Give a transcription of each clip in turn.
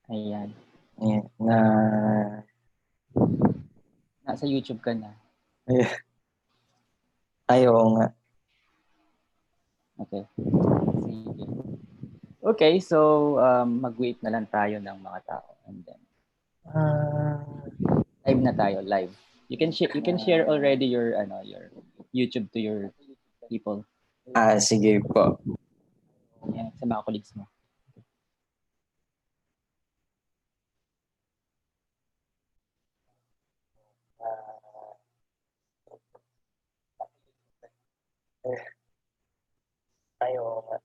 Ayan. Ayan, na Nasa YouTube ka na. ay, oo nga. Okay. Sige. Okay, so mag-wait na lang tayo ng mga tao and then live na tayo, live. You can share already your YouTube to your people. Sige po. Yan, sa mga colleagues mo. Ay, oo nga.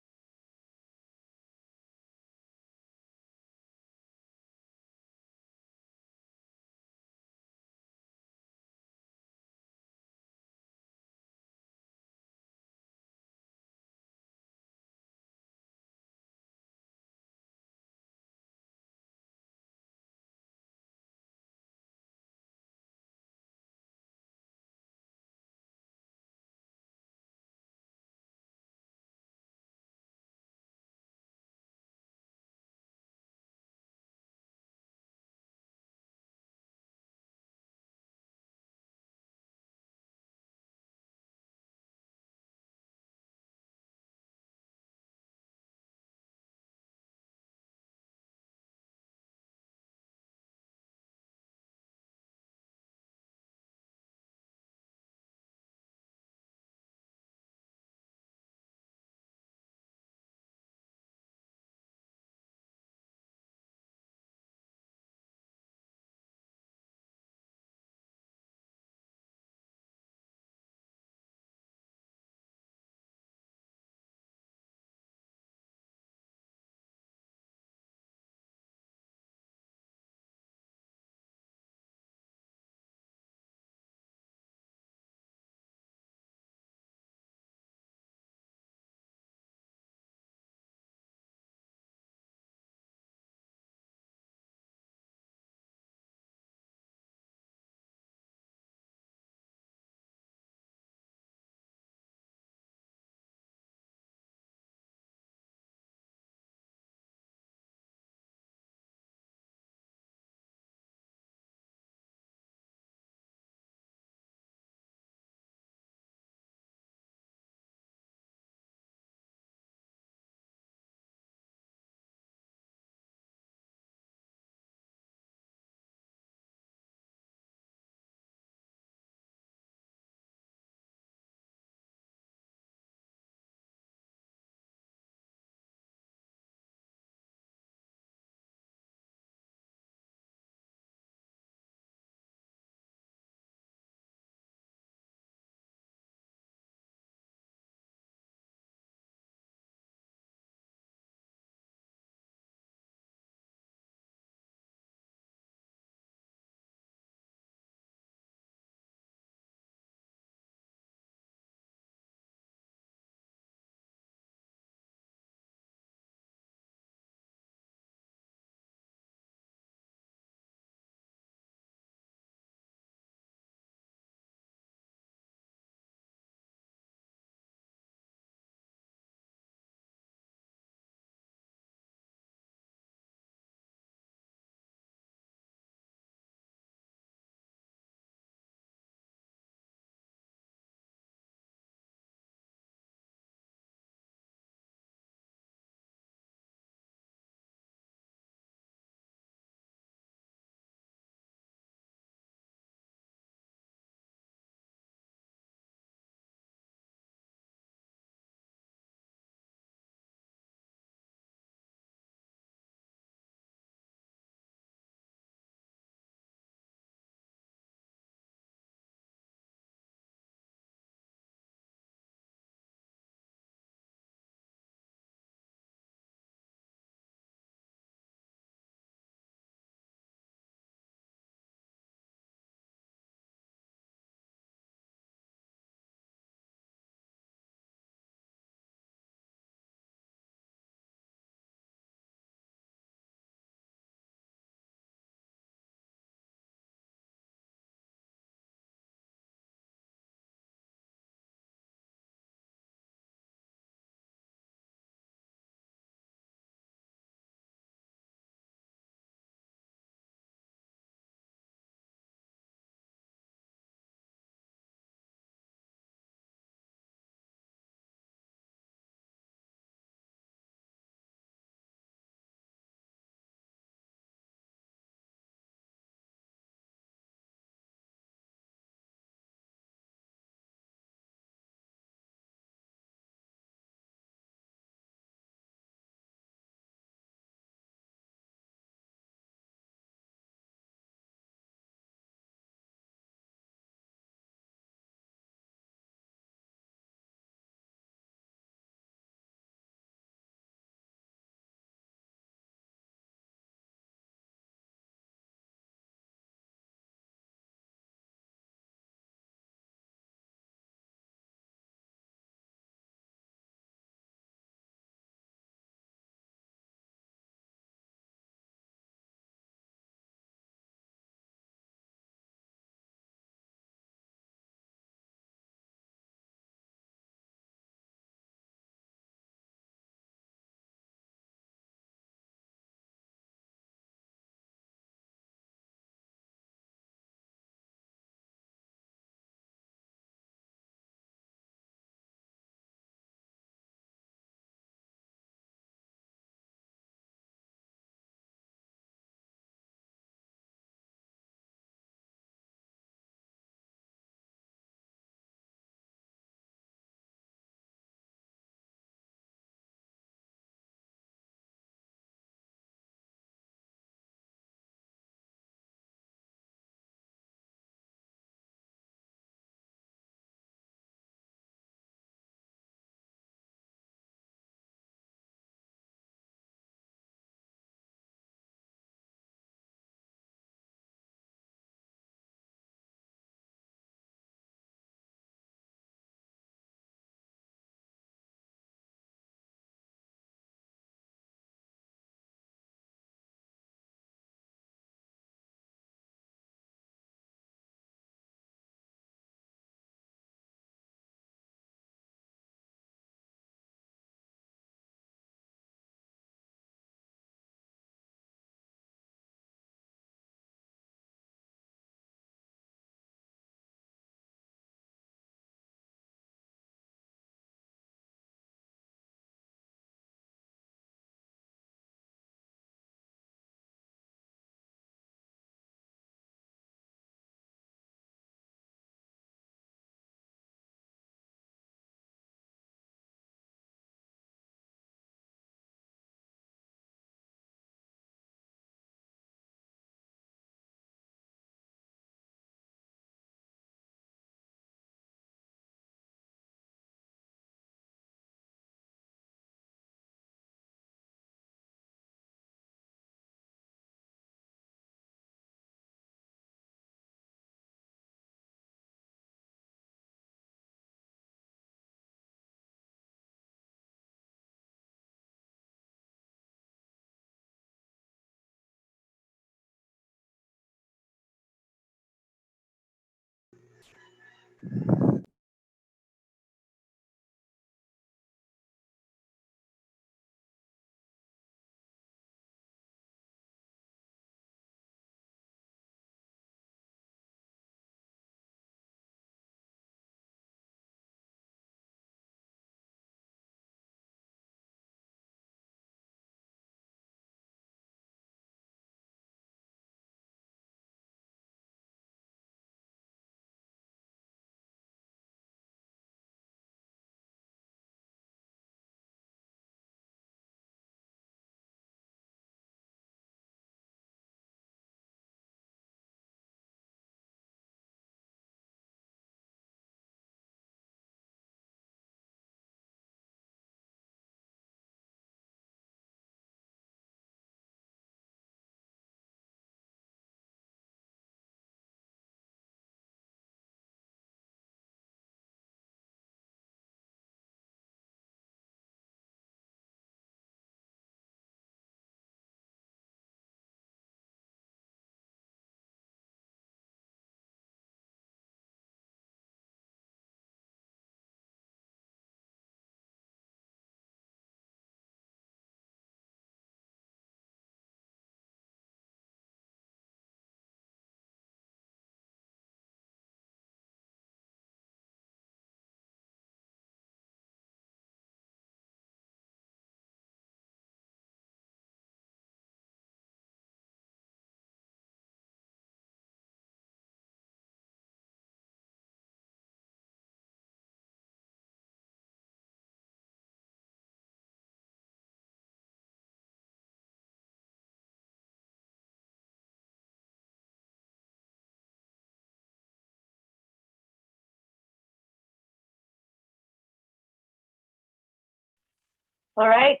Alright.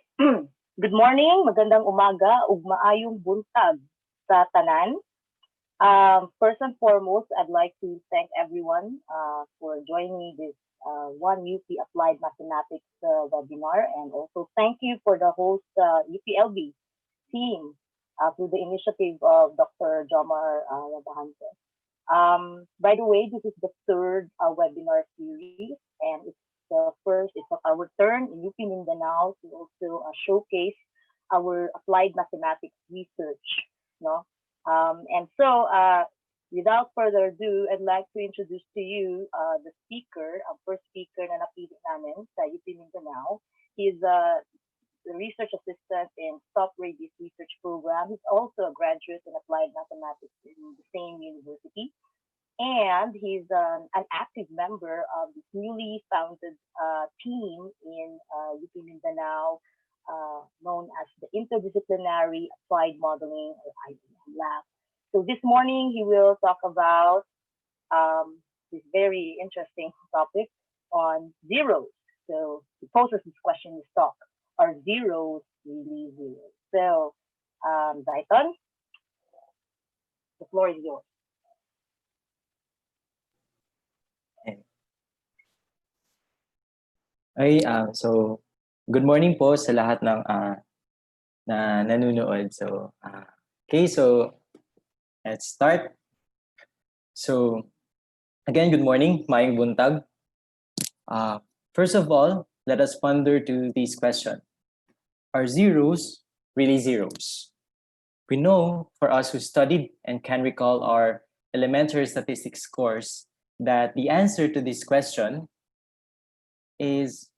Good morning, magandang umaga, ug maayong buntag sa tanan. First and foremost, I'd like to thank everyone for joining this one UP Applied Mathematics webinar, and also thank you for the host UPLB team through the initiative of Dr. Jomar Rabahante. By the way, this is the third webinar series, and it's the first, it's our turn in UP Mindanao to also showcase our applied mathematics research. No? And so, without further ado, I'd like to introduce to you the speaker, our first speaker na napili namin sa UP Mindanao. He's the research assistant in Stop Rabies Research Program. He's also a graduate in applied mathematics in the same university, and he's an active member of this newly founded team in UP Mindanao, known as the Interdisciplinary Applied Modeling, or IEM Lab. So this morning he will talk about this very interesting topic on zeros. So he poses this question in talk: are zeros really zeros? So, Dayton, the floor is yours. Ay, so, good morning po sa lahat ng na nanonood. So, okay, so let's start. So, again, good morning, maayong buntag. First of all, let us ponder to this question. Are zeros really zeros? We know, for us who studied and can recall our elementary statistics course, that the answer to this question is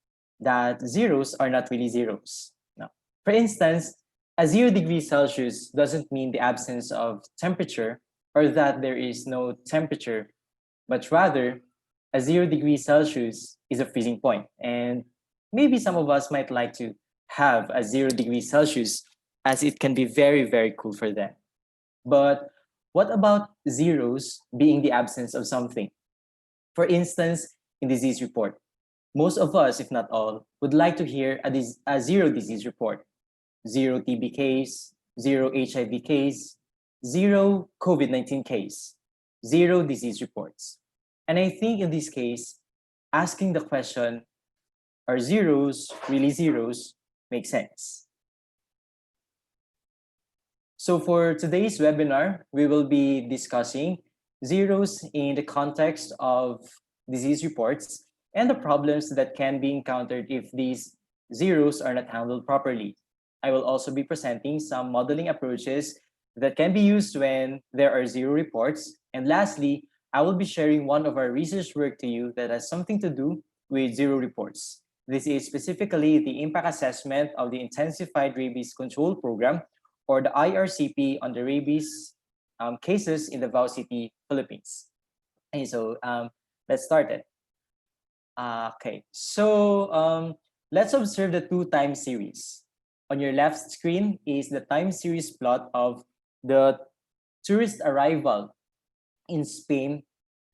that zeros are not really zeros. Now, for instance, a 0 degrees Celsius doesn't mean the absence of temperature or that there is no temperature, but rather a 0 degrees Celsius is a freezing point. And maybe some of us might like to have a 0 degrees Celsius, as it can be very, very cool for them. But what about zeros being the absence of something? For instance, in disease report, most of us, if not all, would like to hear a zero disease report. Zero TB case, zero HIV case, zero COVID-19 case, zero disease reports. And I think in this case, asking the question, are zeros really zeros, makes sense. So for today's webinar, we will be discussing zeros in the context of disease reports, and the problems that can be encountered if these zeros are not handled properly. I will also be presenting some modeling approaches that can be used when there are zero reports. And lastly, I will be sharing one of our research work to you that has something to do with zero reports. This is specifically the impact assessment of the Intensified Rabies Control Program, or the IRCP, on the rabies cases in Davao City, Philippines. And so let's start it. Okay, so let's observe the two time series. On your left screen is the time series plot of the tourist arrival in Spain,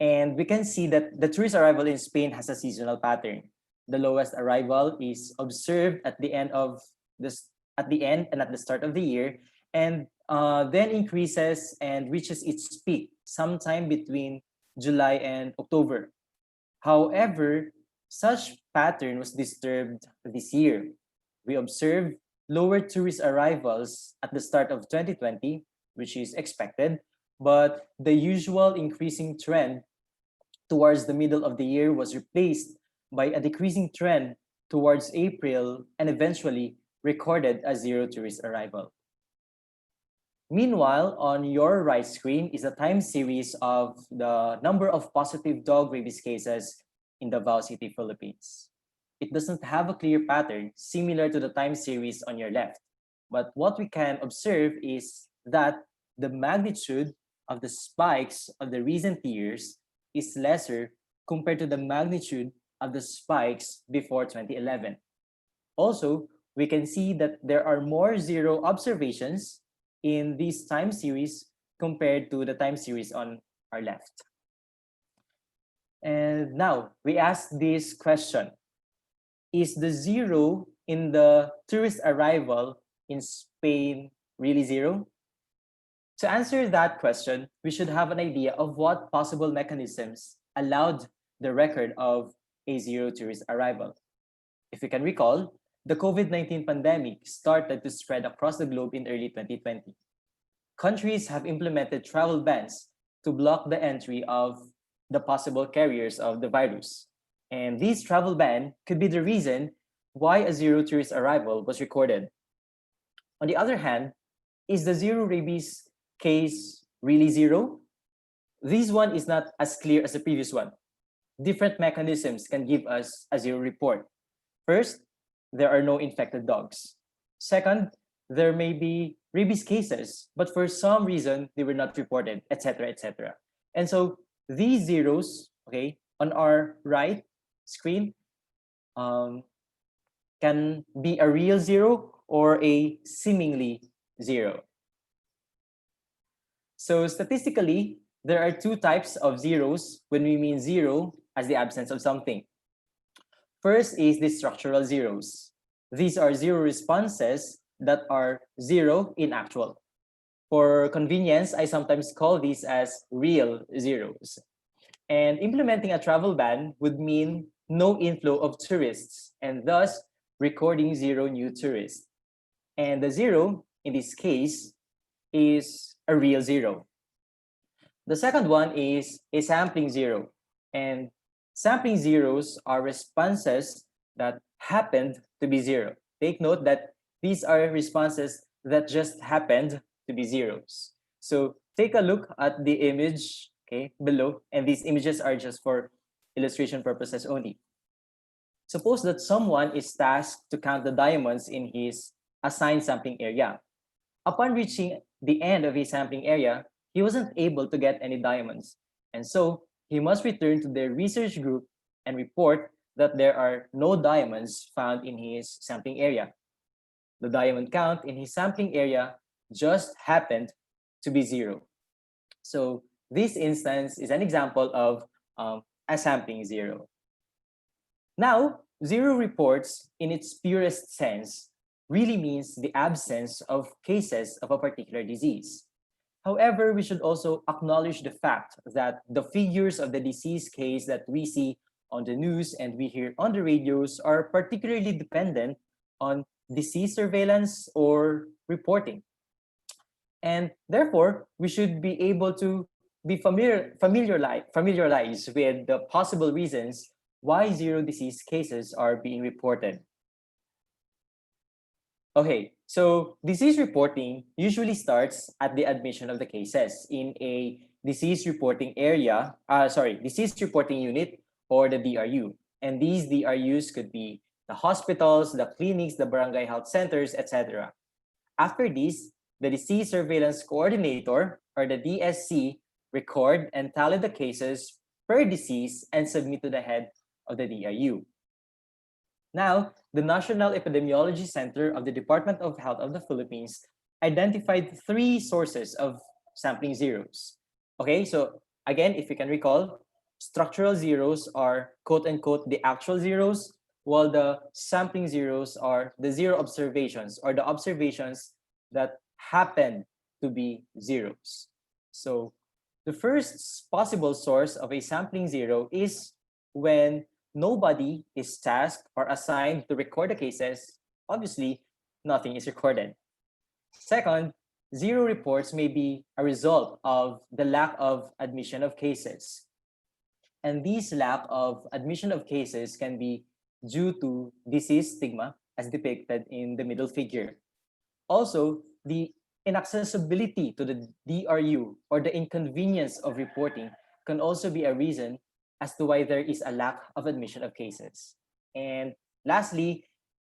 and we can see that the tourist arrival in Spain has a seasonal pattern. The lowest arrival is observed at the end and at the start of the year, and then increases and reaches its peak sometime between July and October. However, such pattern was disturbed this year. We observed lower tourist arrivals at the start of 2020, which is expected, but the usual increasing trend towards the middle of the year was replaced by a decreasing trend towards April and eventually recorded a zero tourist arrival. Meanwhile, on your right screen is a time series of the number of positive dog rabies cases in Davao City, Philippines. It doesn't have a clear pattern similar to the time series on your left, but what we can observe is that the magnitude of the spikes of the recent years is lesser compared to the magnitude of the spikes before 2011. Also, we can see that there are more zero observations in this time series compared to the time series on our left. And now we ask this question: is the zero in the tourist arrival in Spain really zero? To answer that question, we should have an idea of what possible mechanisms allowed the record of a zero tourist arrival. If we can recall, the COVID-19 pandemic started to spread across the globe in early 2020. Countries have implemented travel bans to block the entry of the possible carriers of the virus. And this travel ban could be the reason why a zero tourist arrival was recorded. On the other hand, is the zero rabies case really zero? This one is not as clear as the previous one. Different mechanisms can give us a zero report. First, there are no infected dogs. Second, there may be rabies cases, but for some reason they were not reported, etc., etc. And so these zeros, okay, on our right screen, can be a real zero or a seemingly zero. So statistically, there are two types of zeros when we mean zero as the absence of something. First is the structural zeros. These are zero responses that are zero in actual. For convenience, I sometimes call these as real zeros. And implementing a travel ban would mean no inflow of tourists and thus recording zero new tourists. And the zero in this case is a real zero. The second one is a sampling zero. And sampling zeros are responses that happened to be zero. Take note that these are responses that just happened to be zeros. So take a look at the image, okay, below, and these images are just for illustration purposes only. Suppose that someone is tasked to count the diamonds in his assigned sampling area. Upon reaching the end of his sampling area, he wasn't able to get any diamonds. And so he must return to the research group and report that there are no diamonds found in his sampling area. The diamond count in his sampling area just happened to be zero. So this instance is an example of a sampling zero. Now, zero reports in its purest sense really means the absence of cases of a particular disease. However, we should also acknowledge the fact that the figures of the disease case that we see on the news and we hear on the radios are particularly dependent on disease surveillance or reporting. And therefore, we should be able to be familiarized with the possible reasons why zero disease cases are being reported. Okay, so disease reporting usually starts at the admission of the cases in a disease reporting disease reporting unit, or the DRU. And these DRUs could be the hospitals, the clinics, the barangay health centers, etc. After this, the disease surveillance coordinator, or the DSC, record and tally the cases per disease and submit to the head of the DRU. Now, the National Epidemiology Center of the Department of Health of the Philippines identified 3 sources of sampling zeros. Okay, so again, if you can recall, structural zeros are quote-unquote the actual zeros, while the sampling zeros are the zero observations, or the observations that happen to be zeros. So the first possible source of a sampling zero is when nobody is tasked or assigned to record the cases. Obviously, nothing is recorded. Second, zero reports may be a result of the lack of admission of cases. And this lack of admission of cases can be due to disease stigma, as depicted in the middle figure. Also, the inaccessibility to the DRU, or the inconvenience of reporting, can also be a reason as to why there is a lack of admission of cases. And lastly,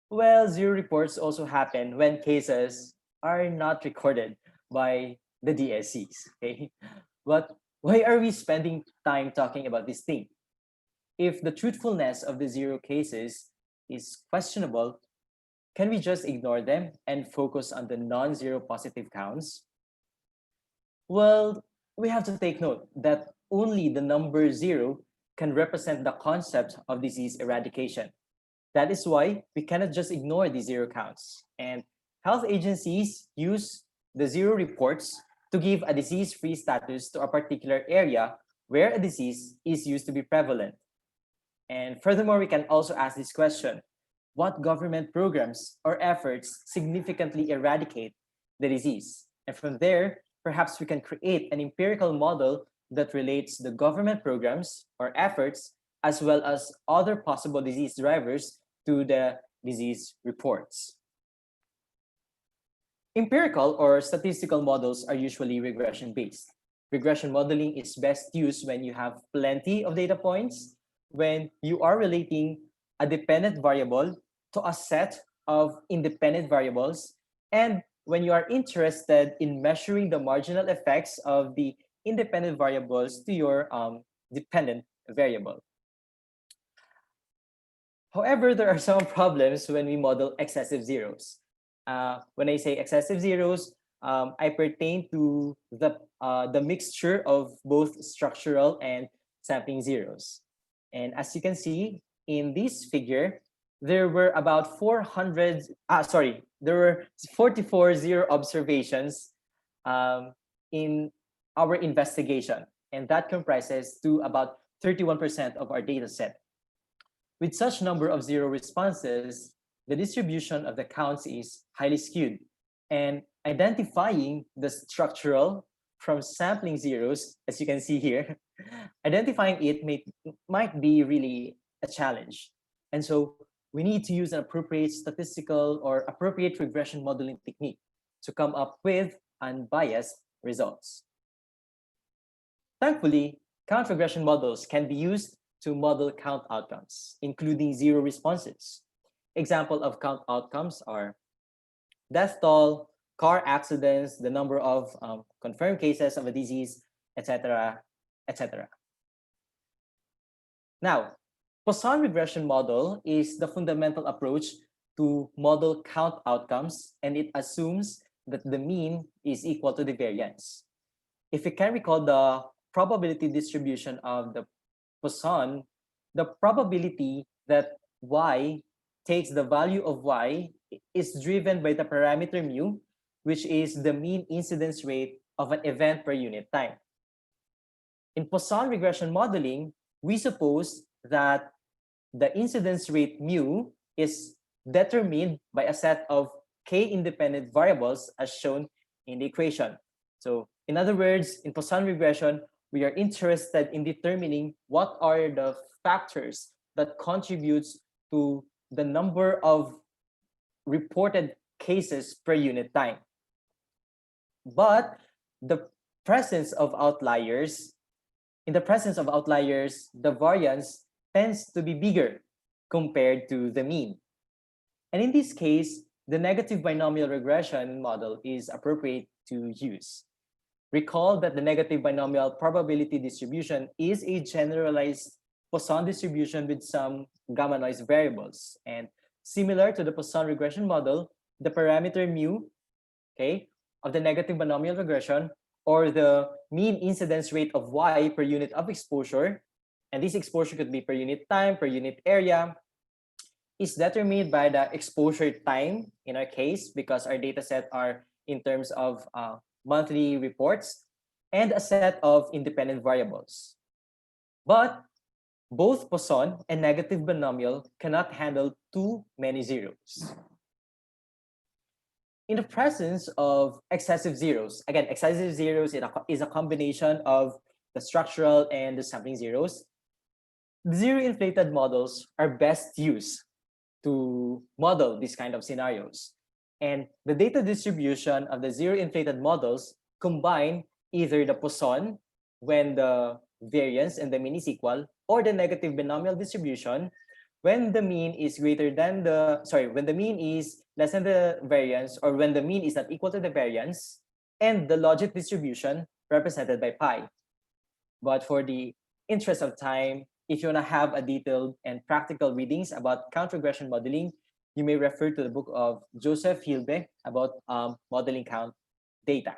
well, zero reports also happen when cases are not recorded by the DSCs. Okay, but why are we spending time talking about this thing? If the truthfulness of the zero cases is questionable, can we just ignore them and focus on the non-zero positive counts? Well, we have to take note that only the number 0 can represent the concept of disease eradication. That is why we cannot just ignore the 0 counts. And health agencies use the 0 reports to give a disease-free status to a particular area where a disease is used to be prevalent. And furthermore, we can also ask this question: what government programs or efforts significantly eradicate the disease? And from there, perhaps we can create an empirical model that relates the government programs or efforts, as well as other possible disease drivers, to the disease reports. Empirical or statistical models are usually regression-based. Regression modeling is best used when you have plenty of data points, when you are relating a dependent variable to a set of independent variables, and when you are interested in measuring the marginal effects of the independent variables to your dependent variable. However, there are some problems when we model excessive zeros. When I say excessive zeros, I pertain to the mixture of both structural and sampling zeros. And as you can see in this figure, there were about 44 zero observations in our investigation, and that comprises to about 31% of our data set. With such number of zero responses, the distribution of the counts is highly skewed, and identifying the structural from sampling zeros, as you can see here, identifying it might be really a challenge. And so we need to use an appropriate statistical or appropriate regression modeling technique to come up with unbiased results. Thankfully, count regression models can be used to model count outcomes, including zero responses. Example of count outcomes are death toll, car accidents, the number of confirmed cases of a disease, etc., etc. Now, Poisson regression model is the fundamental approach to model count outcomes, and it assumes that the mean is equal to the variance. If you can recall the probability distribution of the Poisson, the probability that y takes the value of y is driven by the parameter mu, which is the mean incidence rate of an event per unit time. In Poisson regression modeling, we suppose that the incidence rate mu is determined by a set of k independent variables as shown in the equation. So in other words, in Poisson regression, we are interested in determining what are the factors that contributes to the number of reported cases per unit time. But the presence of outliers, in the presence of outliers, the variance tends to be bigger compared to the mean. And in this case, the negative binomial regression model is appropriate to use. Recall that the negative binomial probability distribution is a generalized Poisson distribution with some gamma noise variables. And similar to the Poisson regression model, the parameter mu, okay, of the negative binomial regression, or the mean incidence rate of y per unit of exposure, and this exposure could be per unit time, per unit area, is determined by the exposure time in our case, because our data set are in terms of monthly reports, and a set of independent variables. But both Poisson and negative binomial cannot handle too many zeros. In the presence of excessive zeros, again, excessive zeros is a combination of the structural and the sampling zeros. The zero-inflated models are best used to model these kind of scenarios. And the data distribution of the zero-inflated models combine either the Poisson when the variance and the mean is equal, or the negative binomial distribution when the mean is greater than when the mean is less than the variance, or when the mean is not equal to the variance, and the logit distribution represented by pi. But for the interest of time, if you want to have a detailed and practical readings about count regression modeling, you may refer to the book of Joseph Hilbe about modeling count data.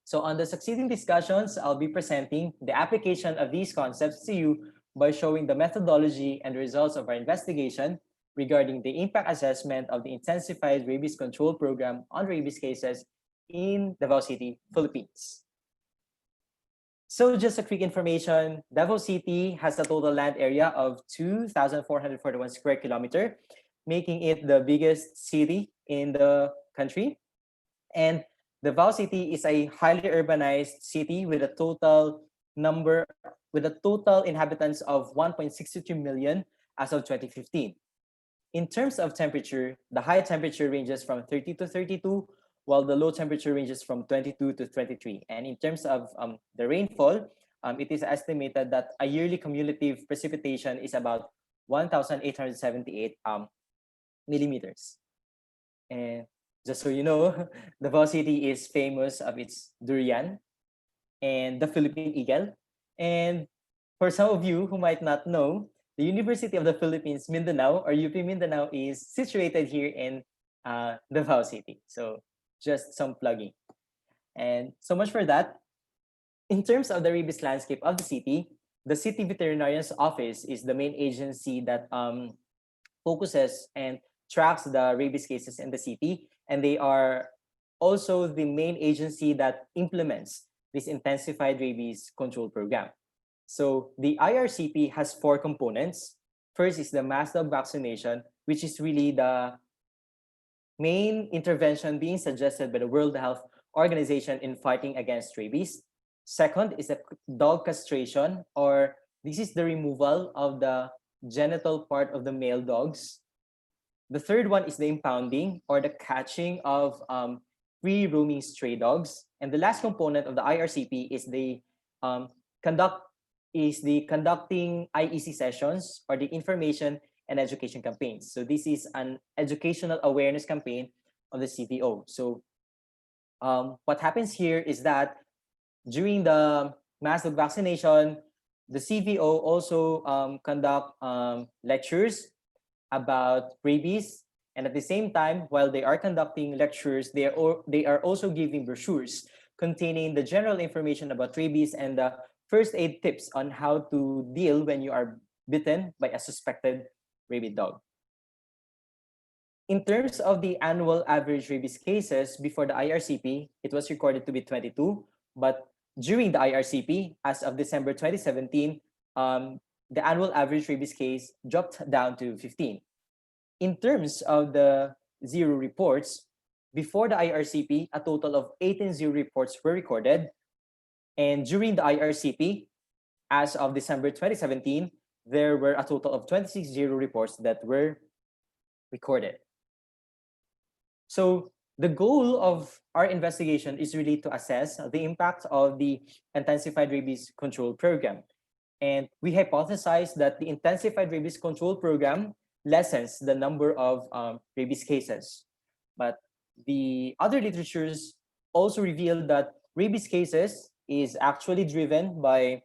So on the succeeding discussions, I'll be presenting the application of these concepts to you by showing the methodology and results of our investigation regarding the impact assessment of the Intensified Rabies Control Program on rabies cases in Davao City, Philippines. So just a quick information, Davao City has a total land area of 2,441 square kilometer, making it the biggest city in the country. And Davao City is a highly urbanized city with a total inhabitants of 1.62 million as of 2015. In terms of temperature, the high temperature ranges from 30 to 32, while the low temperature ranges from 22 to 23. And in terms of the rainfall, it is estimated that a yearly cumulative precipitation is about 1,878 millimeters. And just so you know, Davao City is famous of its durian and the Philippine eagle. And for some of you who might not know, the University of the Philippines, Mindanao, or UP Mindanao, is situated here in Davao City. So just some plugging. And so much for that. In terms of the rabies landscape of the city veterinarian's office is the main agency that focuses and tracks the rabies cases in the city. And they are also the main agency that implements this intensified rabies control program. So the IRCP has 4 components. First is the mass dog vaccination, which is really the main intervention being suggested by the World Health Organization in fighting against rabies. Second is the dog castration, or this is the removal of the genital part of the male dogs. The third one is the impounding, or the catching of free-roaming stray dogs. And the last component of the IRCP is the conducting IEC sessions, or the information and education campaigns. So this is an educational awareness campaign of the CVO. So what happens here is that during the mass dog vaccination, the CVO also conduct lectures about rabies, and at the same time, while they are conducting lectures, they are also giving brochures containing the general information about rabies and the first aid tips on how to deal when you are bitten by a suspected rabid dog. In terms of the annual average rabies cases before the IRCP, it was recorded to be 22, but during the IRCP, as of December 2017, the annual average rabies case dropped down to 15. In terms of the zero reports, before the IRCP, a total of 18 zero reports were recorded. And during the IRCP, as of December 2017, there were a total of 26 zero reports that were recorded. So the goal of our investigation is really to assess the impact of the Intensified Rabies Control Program. And we hypothesized that the Intensified Rabies Control Program lessens the number of rabies cases. But the other literatures also revealed that rabies cases is actually driven by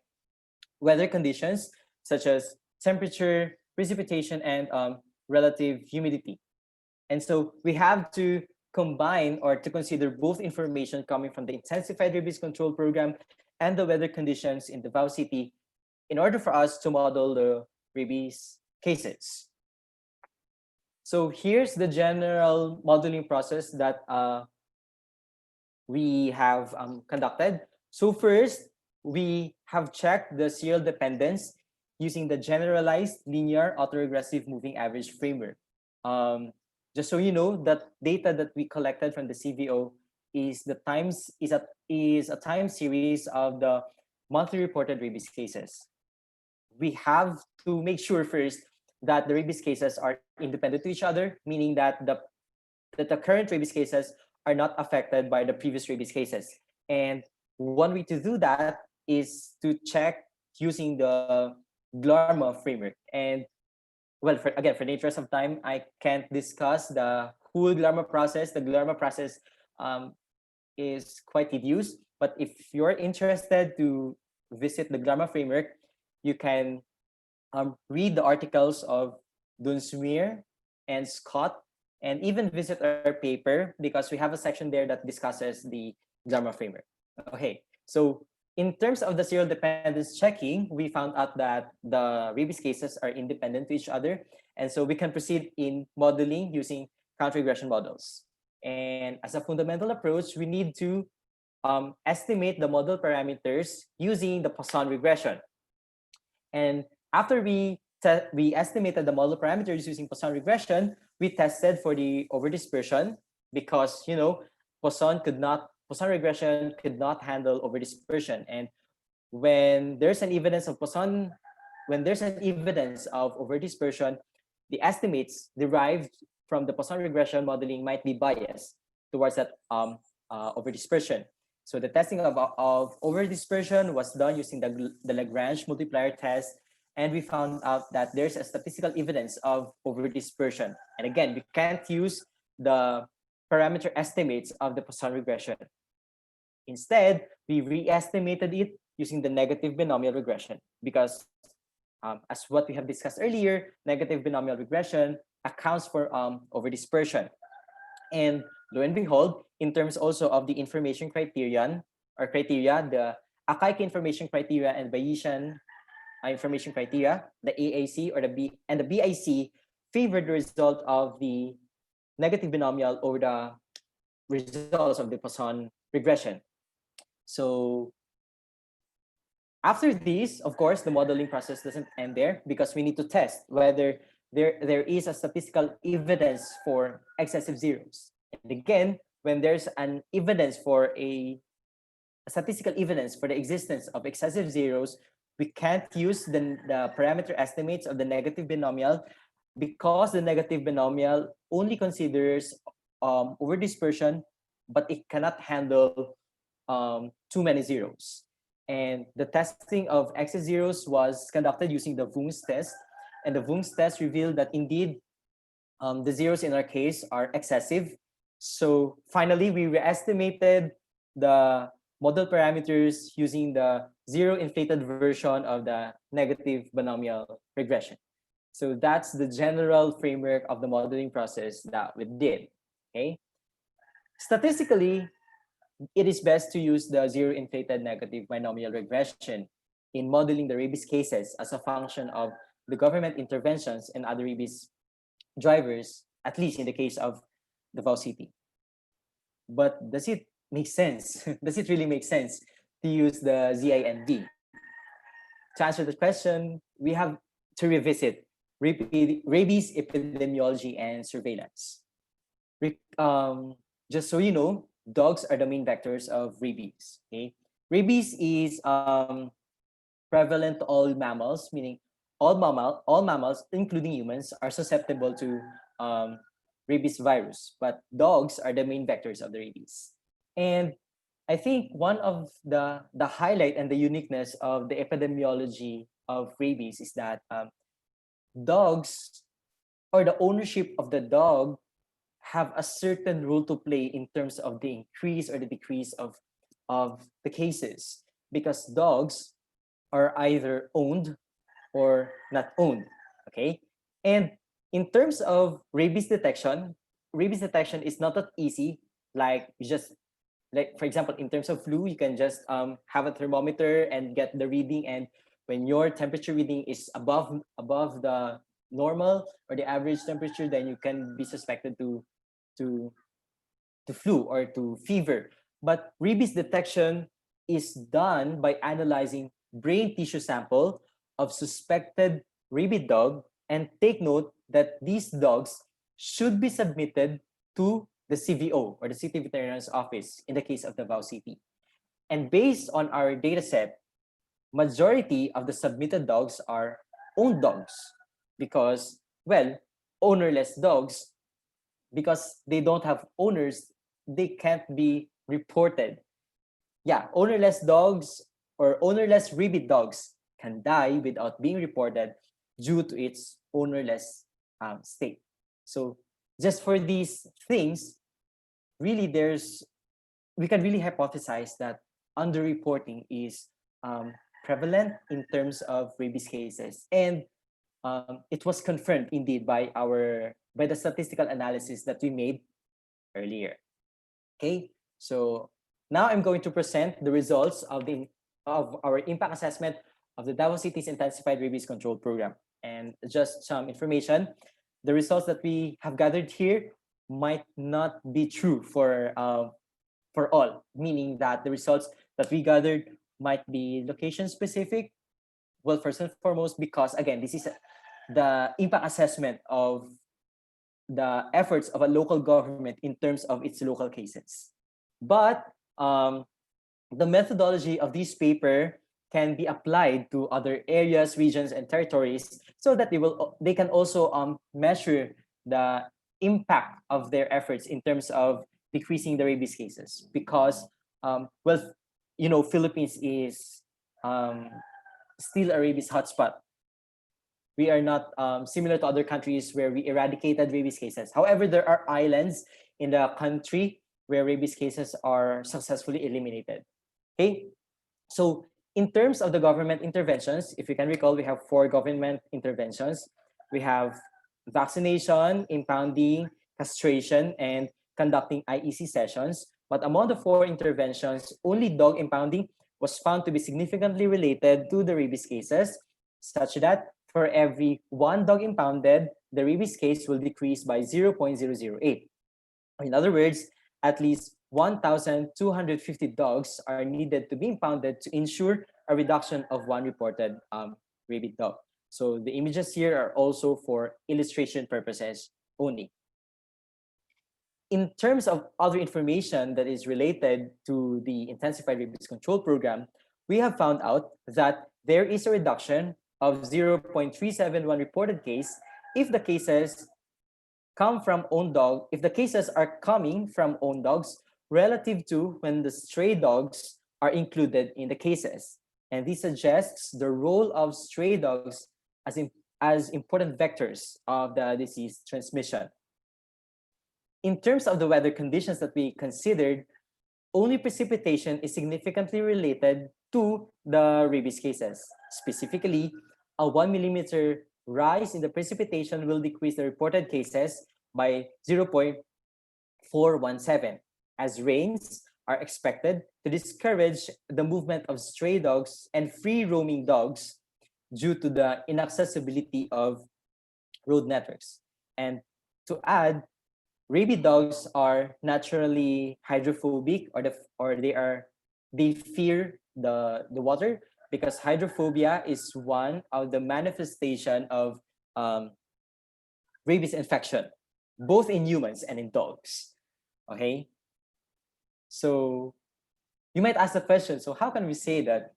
weather conditions such as temperature, precipitation, and relative humidity. And so we have to combine or to consider both information coming from the Intensified Rabies Control Program and the weather conditions in Davao City in order for us to model the rabies cases. So here's the general modeling process that we have conducted. So first, we have checked the serial dependence using the generalized linear autoregressive moving average framework. Just so you know, that data that we collected from the CVO is a time series of the monthly reported rabies cases. We have to make sure first that the rabies cases are independent to each other, meaning that the current rabies cases are not affected by the previous rabies cases. And one way to do that is to check using the GLARMA framework. And well, for the interest of time, I can't discuss the whole GLARMA process. The GLARMA process is quite tedious, but if you're interested to visit the GLARMA framework, you can read the articles of Dunsmuir and Scott, and even visit our paper because we have a section there that discusses the GLARMA framework. Okay, so in terms of the serial dependence checking, we found out that the rabies cases are independent to each other, and so we can proceed in modeling using counter regression models. And as a fundamental approach, we need to estimate the model parameters using the Poisson regression. And after we estimated the model parameters using Poisson regression, we tested for the overdispersion because Poisson regression could not handle overdispersion. And when there's an evidence of overdispersion, the estimates derived from the Poisson regression modeling might be biased towards that overdispersion. So the testing of overdispersion was done using the Lagrange multiplier test, and we found out that there's a statistical evidence of overdispersion. And again, we can't use the parameter estimates of the Poisson regression. Instead, we re-estimated it using the negative binomial regression because as what we have discussed earlier, negative binomial regression accounts for overdispersion. And lo and behold, in terms also of the information criteria, the Akaike information criteria and Bayesian information criteria, the AAC or the BIC favored the result of the negative binomial over the results of the Poisson regression. So after this, of course, the modeling process doesn't end there because we need to test whether there is a statistical evidence for excessive zeros. And again, when there's an evidence for a statistical evidence for the existence of excessive zeros, we can't use the parameter estimates of the negative binomial because the negative binomial only considers overdispersion, but it cannot handle too many zeros. And the testing of excess zeros was conducted using the Wung's test, and the Wung's test revealed that indeed the zeros in our case are excessive. So finally, we re-estimated the model parameters using the zero inflated version of the negative binomial regression. So that's the general framework of the modeling process that we did. Okay. Statistically, it is best to use the zero inflated negative binomial regression in modeling the rabies cases as a function of the government interventions and other rabies drivers, at least in the case of Davao City. But does it make sense? Does it really make sense to use the ZINV? To answer the question, we have to revisit rabies epidemiology and surveillance. Just so you know, dogs are the main vectors of rabies. Okay? rabies is prevalent to all mammals, meaning all mammals, including humans, are susceptible to rabies virus, but dogs are the main vectors of the rabies. And I think one of the highlight and the uniqueness of the epidemiology of rabies is that dogs, or the ownership of the dog, have a certain role to play in terms of the increase or the decrease of the cases, because dogs are either owned or not owned. Okay, and in terms of rabies detection is not that easy. Like you just, like for example, in terms of flu, you can just have a thermometer and get the reading, and when your temperature reading is above the normal or the average temperature, then you can be suspected to to flu or to fever. But rabies detection is done by analyzing brain tissue sample of suspected rabid dog, and take note that these dogs should be submitted to the CVO, or the City Veterinarian's Office, in the case of Davao City. And based on our data set, majority of the submitted dogs are owned dogs, because, well, ownerless dogs, because they don't have owners, they can't be reported. Yeah, ownerless dogs or ownerless rabid dogs can die without being reported due to its ownerless state. So just for these things, really we can really hypothesize that underreporting is prevalent in terms of rabies cases. And it was confirmed indeed by the statistical analysis that we made earlier. Okay, so now I'm going to present the results of our impact assessment of the Davao City's Intensified Rabies Control Program. And just some information, the results that we have gathered here might not be true for all, meaning that the results that we gathered might be location specific. Well, first and foremost, because again, this is the impact assessment of the efforts of a local government in terms of its local cases. But the methodology of this paper can be applied to other areas, regions, and territories, so that they can also measure the impact of their efforts in terms of decreasing the rabies cases. Because well, Philippines is still a rabies hotspot. We are not similar to other countries where we eradicated rabies cases. However, there are islands in the country where rabies cases are successfully eliminated. Okay, so in terms of the government interventions, if you can recall, we have 4 government interventions. We have vaccination, impounding, castration, and conducting IEC sessions. But among the 4 interventions, only dog impounding was found to be significantly related to the rabies cases, such that for every 1 dog impounded, the rabies case will decrease by 0.008. In other words, at least 1,250 dogs are needed to be impounded to ensure a reduction of 1 reported rabid dog. So the images here are also for illustration purposes only. In terms of other information that is related to the Intensified Rabies Control Program, we have found out that there is a reduction of 0.371 reported case if the cases come from own dog, if the cases are coming from own dogs relative to when the stray dogs are included in the cases. And this suggests the role of stray dogs as important vectors of the disease transmission. In terms of the weather conditions that we considered, only precipitation is significantly related to the rabies cases. Specifically, a 1 millimeter rise in the precipitation will decrease the reported cases by 0.417, as rains are expected to discourage the movement of stray dogs and free roaming dogs due to the inaccessibility of road networks. And to add, rabid dogs are naturally hydrophobic, or they fear the water, because hydrophobia is one of the manifestation of rabies infection, both in humans and in dogs. Okay, so you might ask the question, so how can we say that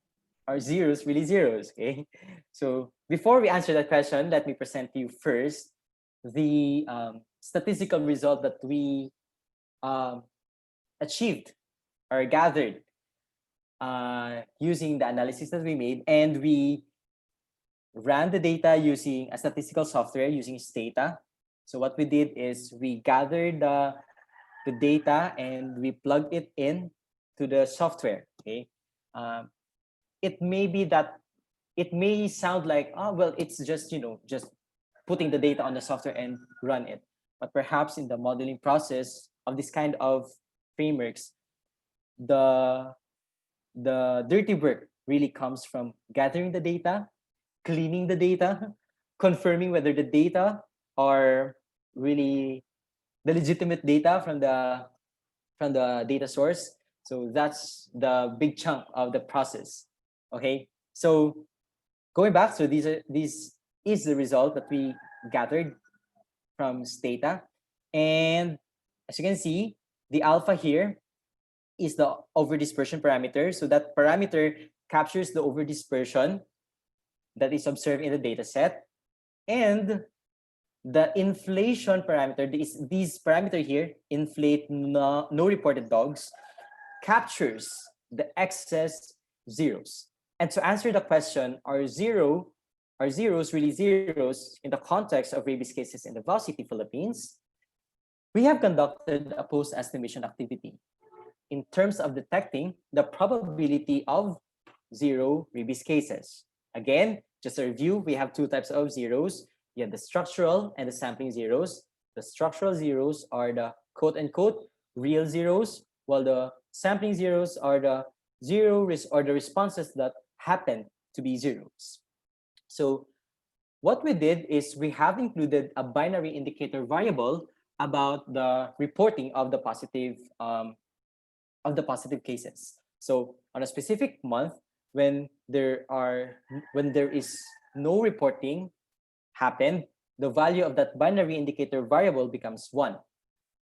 are zeros really zeros? Okay, so before we answer that question, let me present to you first the statistical result that we um, achieved or gathered using the analysis that we made, and we ran the data using a statistical software using Stata. So what we did is we gathered the data and we plugged it in to the software. Okay, it may be that it may sound like, oh well, it's just just putting the data on the software and run it, but perhaps in the modeling process of this kind of frameworks, the dirty work really comes from gathering the data, cleaning the data, confirming whether the data are really the legitimate data from the data source. So that's the big chunk of the process. Okay, so going back, so this is the result that we gathered from Stata, and as you can see, the alpha here is the overdispersion parameter. So that parameter captures the overdispersion that is observed in the data set, and the inflation parameter, these parameter here, inflate no reported dogs, captures the excess zeros. And to answer the question, are zeros really zeros in the context of rabies cases in Davao City, Philippines? We have conducted a post-estimation activity in terms of detecting the probability of zero rabies cases. Again, just a review, we have two types of zeros. You have the structural and the sampling zeros. The structural zeros are the quote-unquote real zeros, while the sampling zeros are the the responses that happen to be zeros. So what we did is we have included a binary indicator variable about the reporting of the positive cases. So on a specific month, when there is no reporting happened, the value of that binary indicator variable becomes 1,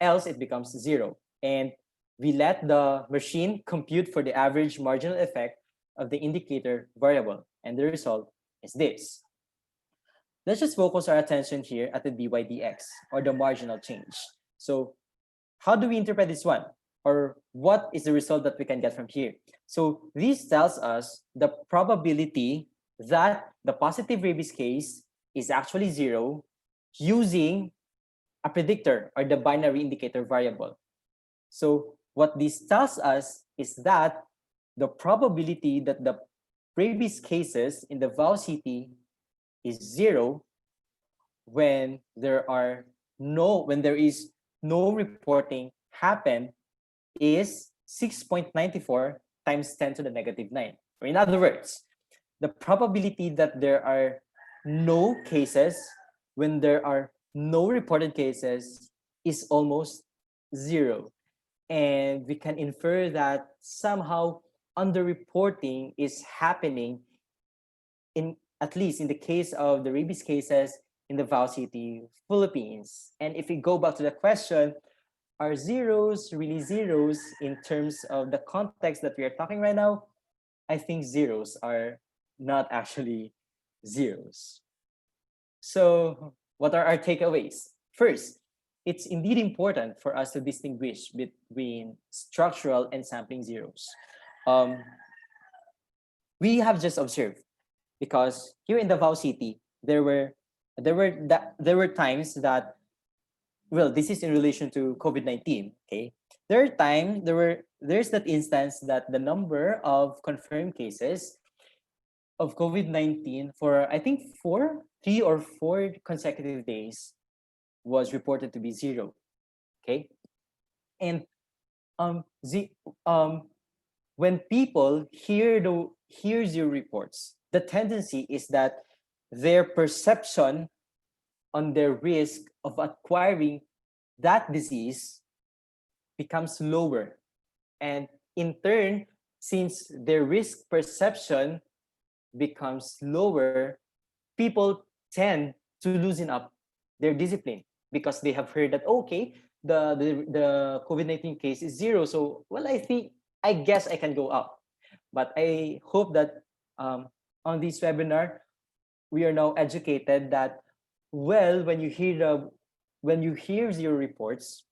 else it becomes 0. And we let the machine compute for the average marginal effect of the indicator variable, and the result is this. Let's just focus our attention here at the dydx, or the marginal change. So how do we interpret this one? Or what is the result that we can get from here? So this tells us the probability that the positive rabies case is actually 0 using a predictor, or the binary indicator variable. So what this tells us is that the probability that the rabies cases in the Davao City is 0 when there is no reporting happen is 6.94 times 10 to the negative 9. Or in other words, the probability that there are no cases when there are no reported cases is almost 0. And we can infer that somehow underreporting is happening, in at least in the case of the rabies cases in the Davao City, Philippines. And if we go back to the question, are zeros really zeros in terms of the context that we are talking right now? I think zeros are not actually zeros. So what are our takeaways? First, it's indeed important for us to distinguish between structural and sampling zeros. We have just observed, because here in Davao City, there were times that, well, this is in relation to COVID-19. Okay, there's that instance that the number of confirmed cases of COVID-19 for, I think, 3 or 4 consecutive days was reported to be 0. Okay, and when people hear 0 reports, the tendency is that their perception on their risk of acquiring that disease becomes lower. And in turn, since their risk perception becomes lower, people tend to loosen up their discipline, because they have heard that, okay, the COVID-19 case is 0. So, well, I think I guess I can go up. But I hope that on this webinar, we are now educated that, well, when you hear zero reports,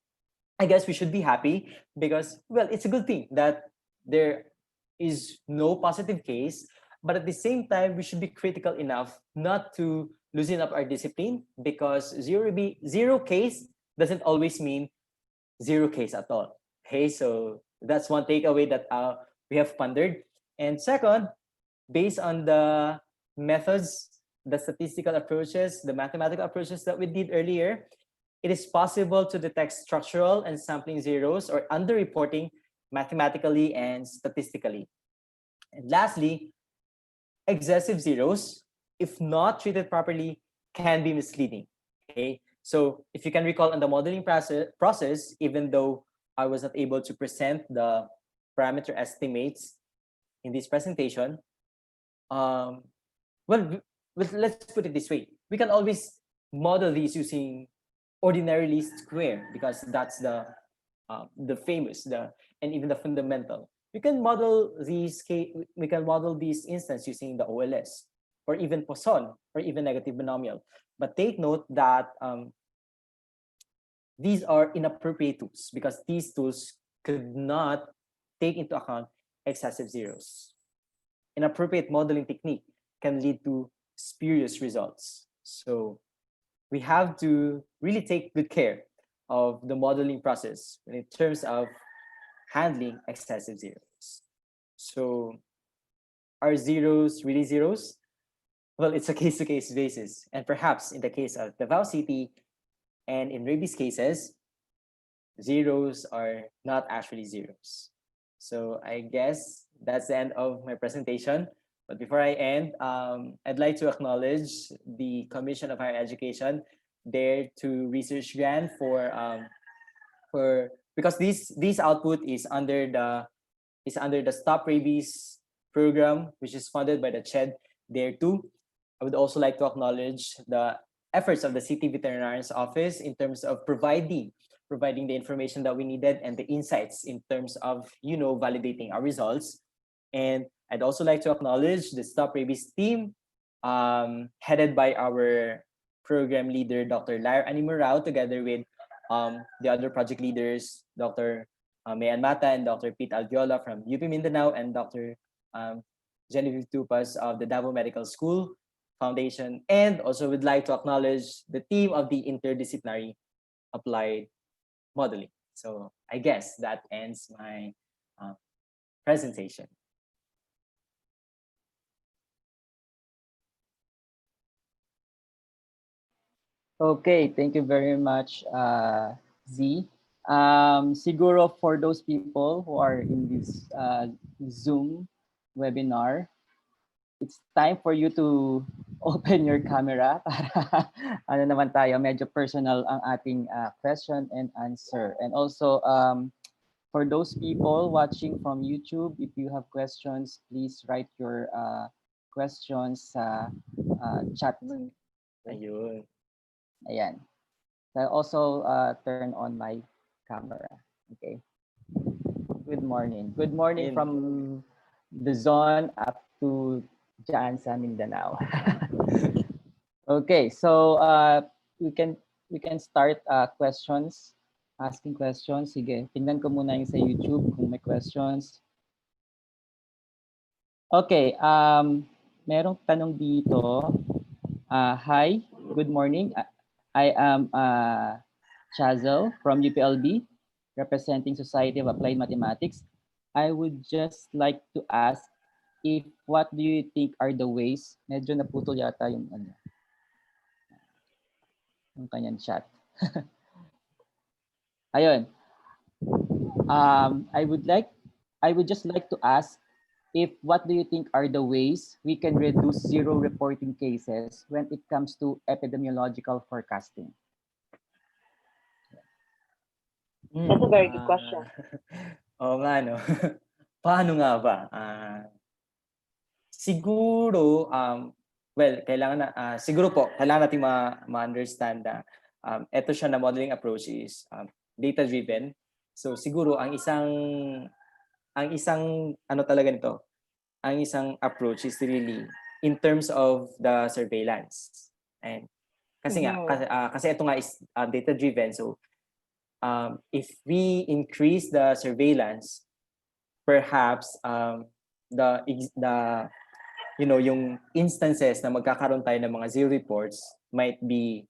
I guess we should be happy because, well, it's a good thing that there is no positive case. But at the same time, we should be critical enough not to loosen up our discipline, because zero case doesn't always mean zero case at all. Okay, so that's one takeaway that we have pondered. And second, based on the methods, the statistical approaches, the mathematical approaches that we did earlier, it is possible to detect structural and sampling zeros or underreporting mathematically and statistically. And lastly, excessive zeros, if not treated properly, can be misleading. Okay, so if you can recall on the modeling process, even though I was not able to present the parameter estimates in this presentation, well, let's put it this way. We can always model these using ordinary least square, because that's the famous, and even the fundamental. We can model these instances using the OLS, or even Poisson, or even negative binomial. But take note that these are inappropriate tools, because these tools could not take into account excessive zeros. Inappropriate modeling technique can lead to spurious results. So we have to really take good care of the modeling process in terms of handling excessive zeros. So are zeros really zeros? Well, it's a case-to-case basis. And perhaps in the case of Davao City and in Rabies cases, zeros are not actually zeros. So I guess that's the end of my presentation. But before I end, I'd like to acknowledge the Commission of Higher Education, their two research grant because this output is under the Stop Rabies program, which is funded by the CHED there too. I would also like to acknowledge the efforts of the City Veterinarian's Office in terms of providing the information that we needed and the insights in terms of validating our results. And I'd also like to acknowledge the Stop Rabies team, headed by our program leader, Dr. Lair Animurao, together with the other project leaders, Dr. Mayan Mata and Dr. Pete Alviola from UP Mindanao, and Dr. Genevieve Tupas of the Davao Medical School Foundation. And also would like to acknowledge the team of the Interdisciplinary Applied Modeling. So I guess that ends my presentation. Okay, thank you very much, Z. Siguro for those people who are in this Zoom webinar, it's time for you to open your camera para ano naman tayo, medyo personal ang ating question and answer. And also, for those people watching from YouTube, if you have questions, please write your questions sa chat. Ayun. Ayan. So I'll also turn on my camera. Okay. Good morning. Good morning from the zone up to dyan sa Mindanao. Okay, so we can start questions, asking questions. Sige, tingnan ko muna yung sa YouTube kung may questions. Okay, merong tanong dito. Hi, good morning. I am Chazelle from UPLB, representing Society of Applied Mathematics. I would just like to ask if what do you think are the ways, medyo naputol yata yung kanyang chat. Ayun. I would just like to ask if what do you think are the ways we can reduce zero reporting cases when it comes to epidemiological forecasting? That's a very good question. Oo nga, no? Paano nga ba? Siguro, well, kailangan natin ma-understand na ito siya na modeling approach is data-driven. So siguro, ang isang ang isang ano talaga nito, ang isang approach is really in terms of the surveillance. And kasi nga kasi ito nga is data driven, so if we increase the surveillance, perhaps the yung instances na magkakaroon tayo ng mga zero reports might be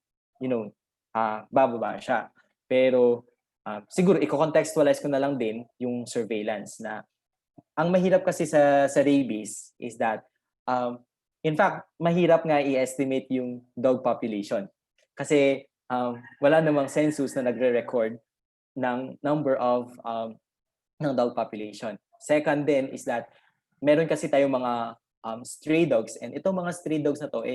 bababa siya. Pero siguro i-contextualize ko na lang din yung surveillance na ang mahirap kasi sa rabies is that in fact mahirap nga i-estimate yung dog population kasi wala namang census na nagre-record ng number of ng dog population. Second din is that meron kasi tayong mga stray dogs, and itong mga stray dogs na to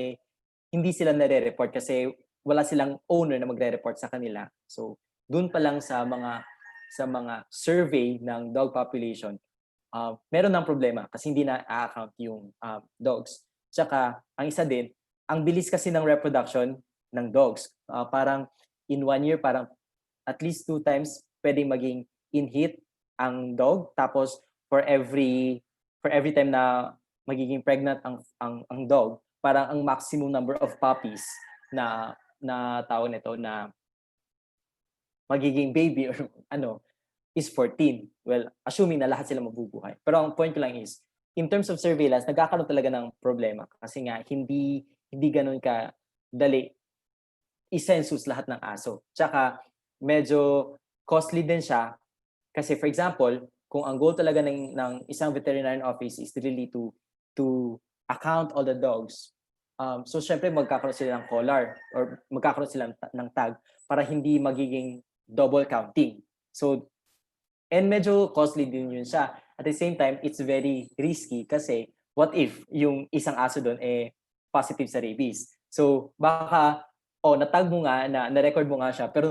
hindi sila nare-report kasi wala silang owner na magre-report sa kanila. So doon pa lang sa mga survey ng dog population, meron ng problema kasi hindi na a-account yung dogs. Tsaka ang isa din, ang bilis kasi ng reproduction ng dogs. Parang in 1 year, parang at least 2 times pwedeng maging in-hit ang dog. Tapos for every time na magiging pregnant ang dog, parang ang maximum number of puppies na tawag nito na magiging baby or is 14. Well, assuming na lahat sila mabubuhay. Pero ang point ko lang is, in terms of surveillance, nagkakaroon talaga ng problema kasi nga hindi ganoon ka dali i-census lahat ng aso. Tsaka medyo costly din siya kasi for example, kung ang goal talaga ng isang veterinarian office is really to account all the dogs, so syempre magkakaroon sila ng collar or magkakaroon sila ng tag para hindi magiging double counting. So, and medyo costly din yun siya. At the same time, it's very risky kasi what if yung isang aso doon positive sa rabies? So, baka natag mo nga, na-record mo nga siya, pero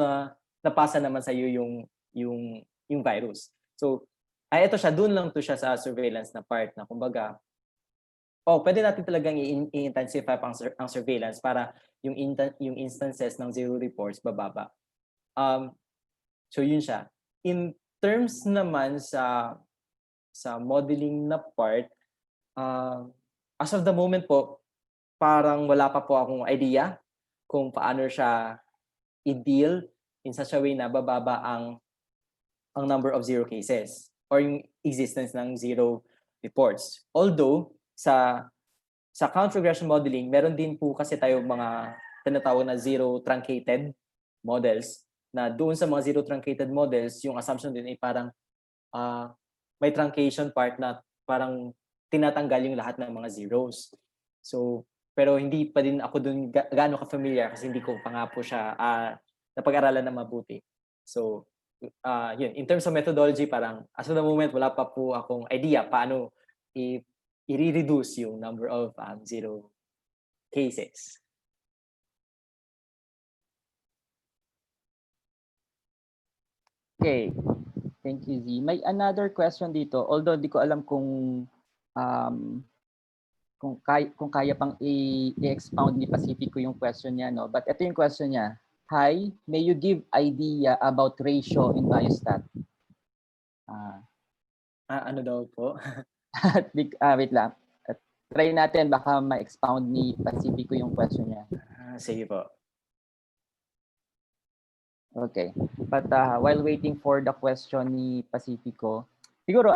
napasa naman sa iyo yung virus. So, ito siya, doon lang to siya sa surveillance na part na kumbaga, pwede natin talagang i-intensify ang surveillance para yung instances ng zero reports bababa. So yun siya. In terms naman sa modeling na part, as of the moment po, parang wala pa po akong idea kung paano siya i-deal in such a way na bababa ang number of zero cases or yung existence ng zero reports. Although sa count regression modeling, meron din po kasi tayo mga tinatawag na zero truncated models na doon sa mga zero truncated models, yung assumption din ay parang may truncation part na parang tinatanggal yung lahat ng mga zeros. So, pero hindi pa din ako doon gaano ka-familiar kasi hindi ko pa nga po siya napag-aralan na mabuti. So, yun. In terms of methodology, parang as of the moment, wala pa po akong idea paano i-reduce yung number of zero cases. Okay. Thank you, Z. May another question dito. Although di ko alam kung kaya pang i-expound ni Pacifico yung question niya, no? But ito yung question niya. Hi, may you give idea about ratio in biostat? Ano daw po? Wait lang. Try natin, baka ma-expound ni Pacifico yung question niya. Sige po. Okay. But while waiting for the question ni Pacifico, siguro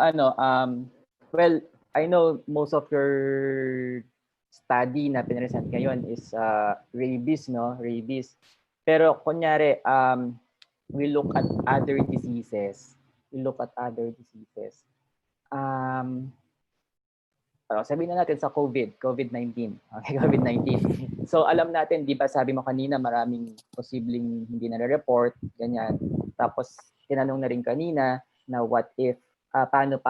well, I know most of your study na pinresent ngayon is rabies, no? Rabies. Pero kunyari, we look at other diseases. Sabihin na natin sa COVID-19. Okay, COVID-19. So alam natin, di ba sabi mo kanina, maraming posibleng hindi na-report, ganyan. Tapos tinanong na rin kanina na what if, paano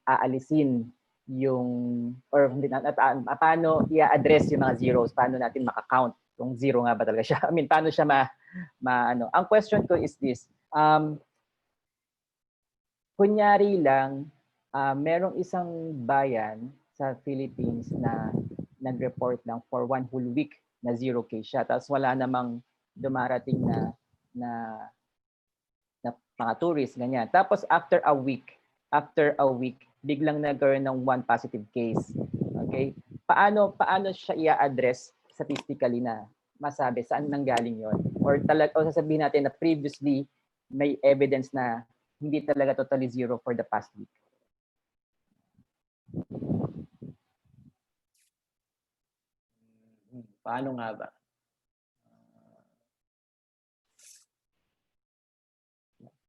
aalisin yung, or hindi na, paano i-address yung mga zeros, paano natin maka-count kung zero nga ba talaga siya. I mean, paano siya ano. Ang question ko is this, kunyari lang, merong isang bayan sa Philippines na nag-report lang for 1 whole week na zero case siya. Tapos wala namang dumarating na mga tourists, ganyan. Tapos after a week, after a week, biglang nagkaroon ng one positive case. Okay? Paano siya i-address statistically na masabi saan nanggaling yon? Or sasabihin natin na previously may evidence na hindi talaga totally zero for the past week. Paano nga ba?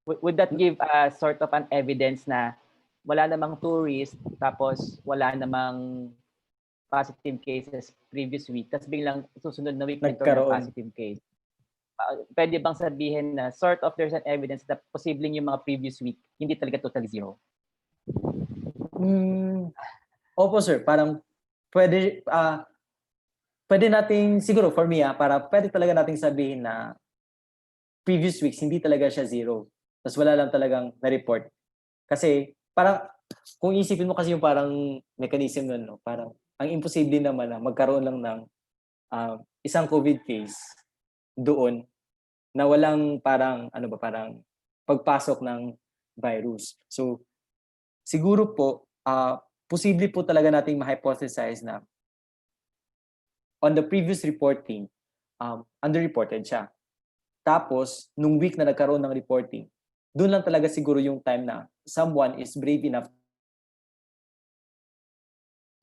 Would that give a sort of an evidence na wala namang tourist tapos wala namang positive cases previous week tapos biglang susunod na week nagkaroon ng positive case? Pwede bang sabihin na sort of there's an evidence na posibleng yung mga previous week hindi talaga totally zero? Opo sir, parang pwede nating siguro for me para pwede talaga nating sabihin na previous weeks hindi talaga siya zero. Tapos wala lang talagang na-report. Kasi parang kung isipin mo kasi yung parang mechanism nun, no? Parang ang imposible naman na magkaroon lang ng isang COVID case doon na walang parang parang pagpasok ng virus. So siguro po posible po talaga nating ma-hypothesize na on the previous reporting underreported siya. Tapos nung week na nagkaroon ng reporting, doon lang talaga siguro yung time na someone is brave enough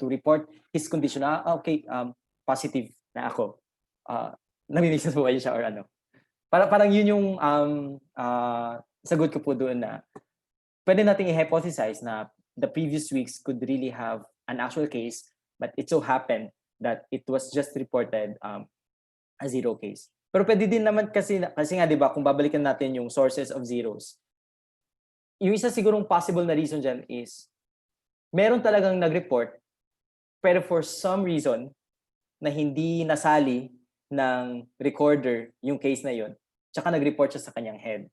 to report his condition. Okay, positive na ako. Nami-mix po ba siya or ano? Parang yun yung sagot ko po doon na pwede nating i-hypothesize na the previous weeks could really have an actual case, but it so happened that it was just reported a zero case. Pero pwede din naman kasi nga 'di ba kung babalikan natin yung sources of zeros. Yung isa sigurong possible na reason diyan is meron talagang nag-report pero for some reason na hindi nasali ng recorder yung case na yun, tsaka nag-report siya sa kanyang head.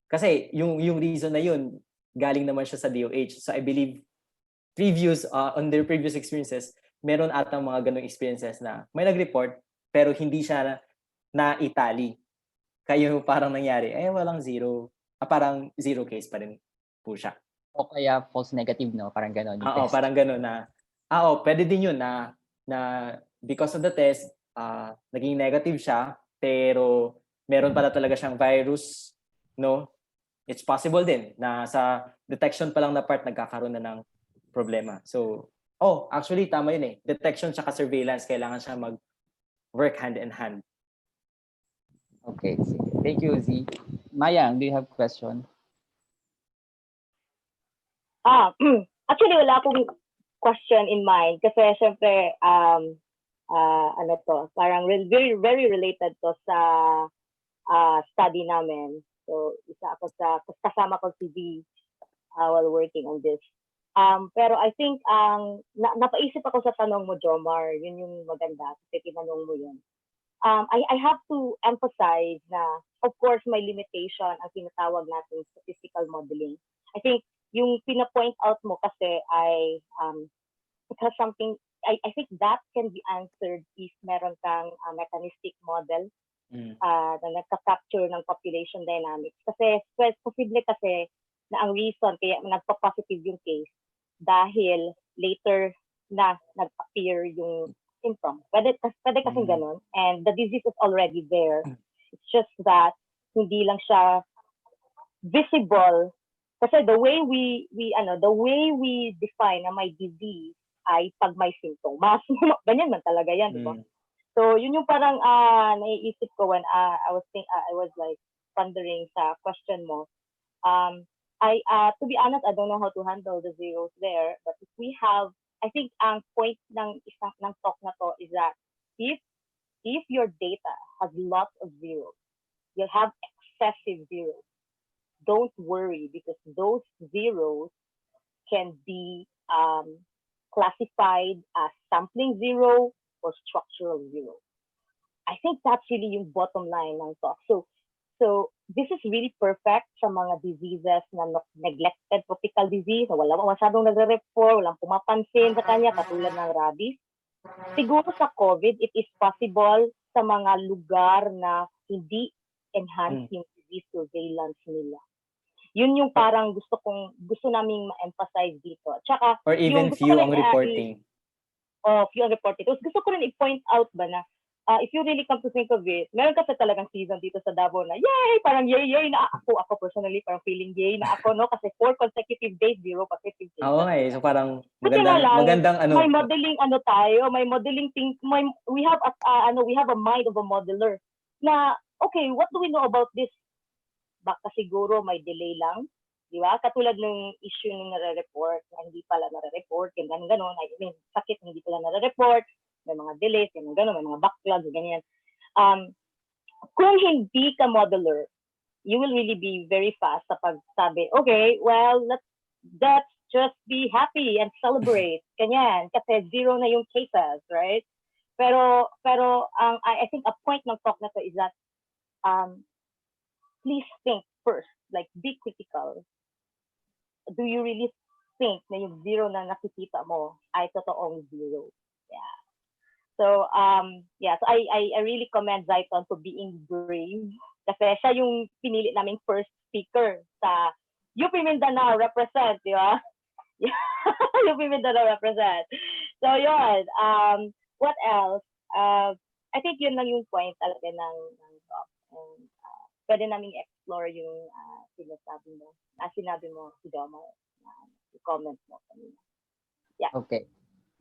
Kasi yung reason na yun galing naman siya sa DOH. So I believe on their previous experiences, meron atang mga ganung experiences na may nag-report pero hindi siya na-itali. Kaya parang nangyari, walang zero. Parang zero case pa rin po siya. O kaya false negative, no? Parang gano'n. Oo, parang gano'n na, pwede din yun na because of the test, naging negative siya, pero meron pala talaga siyang virus, no? It's possible din na sa detection pa lang na part, nagkakaroon na ng problema. So, actually, tama yun eh. Detection tsaka surveillance, kailangan siya mag-work hand in hand. Okay, thank you, Z. Mayang, do you have a question? Actually, wala akong question in mind kasi syempre, parang very, very related to sa study namin. So, kasama ko si V while working on this. Pero I think, napaisip ako sa tanong mo, Jomar, yun yung maganda kasi tinanong mo yun. I have to emphasize na, of course, may limitation ang tinatawag natin statistical modeling. I think yung pina-point out mo kasi ay it has something, I think that can be answered if meron kang mechanistic model na nagka-capture ng population dynamics. Kasi posible kasi na ang reason kaya nagpa-positive yung case dahil later na nag-appear yung symptom. Pwede kasing ganun. And the disease is already there. It's just that hindi lang siya visible. Kasi the way we define na may disease ay pag may symptoms. Ganyan man talaga yan, di ba? So, yun yung parang naiisip ko when I was like pondering sa question mo. To be honest, I don't know how to handle the zeros there. But if we have, I think ang point ng talk na to is that if your data has lots of zeros, you'll have excessive zeros. Don't worry because those zeros can be classified as sampling zero or structural zero. I think that's really yung bottom line ng talk. So this is really perfect sa mga diseases na neglected tropical disease, na wala masyadong nagre-report, walang pumapansin sa kanya, katulad ng rabies. Siguro sa COVID, it is possible sa mga lugar na hindi enhance yung disease surveillance nila. Yun yung parang gusto naming ma-emphasize dito. Tsaka, Or even gusto ko few rin ang reporting. few ang reporting. Tapos gusto ko rin i-point out ba na, if you really come to think of it, meron kasi talagang season dito sa Davao na, yay! Parang yay na ako personally, parang feeling yay na ako, no? Kasi 4 consecutive days, 0 positive cases. Oo nga so parang Buti nga lang, magandang may modeling tayo, may modeling thing, we have a mind of a modeler na, okay, what do we know about this? Baka siguro may delay lang, di ba? Katulad ng issue ng nare-report, na hindi pala nare-report, ganyan, gano'n. I mean, sakit, hindi pala nare-report, may mga delays, ganyan, gano'n, may mga backlogs, ganyan. Kung hindi ka modeler, you will really be very fast sa pagsabi, okay, well, let's just be happy and celebrate, ganyan, kasi 0 na yung cases, right? Pero I think a point ng talk na to is that, please think first, like be critical. Do you really think na yung 0 na nakikita mo ay totoong 0? Yeah. So so I really commend Zaiton for being brave kasi siya yung pinili naming first speaker sa UP Mindanao represent, di ba? UP Mindanao represent. So yun, what else? I think yun lang yung point talaga ng talk. And pwede namin explore yung sinabi mo si Domo, comment mo kanina. Yeah. Okay.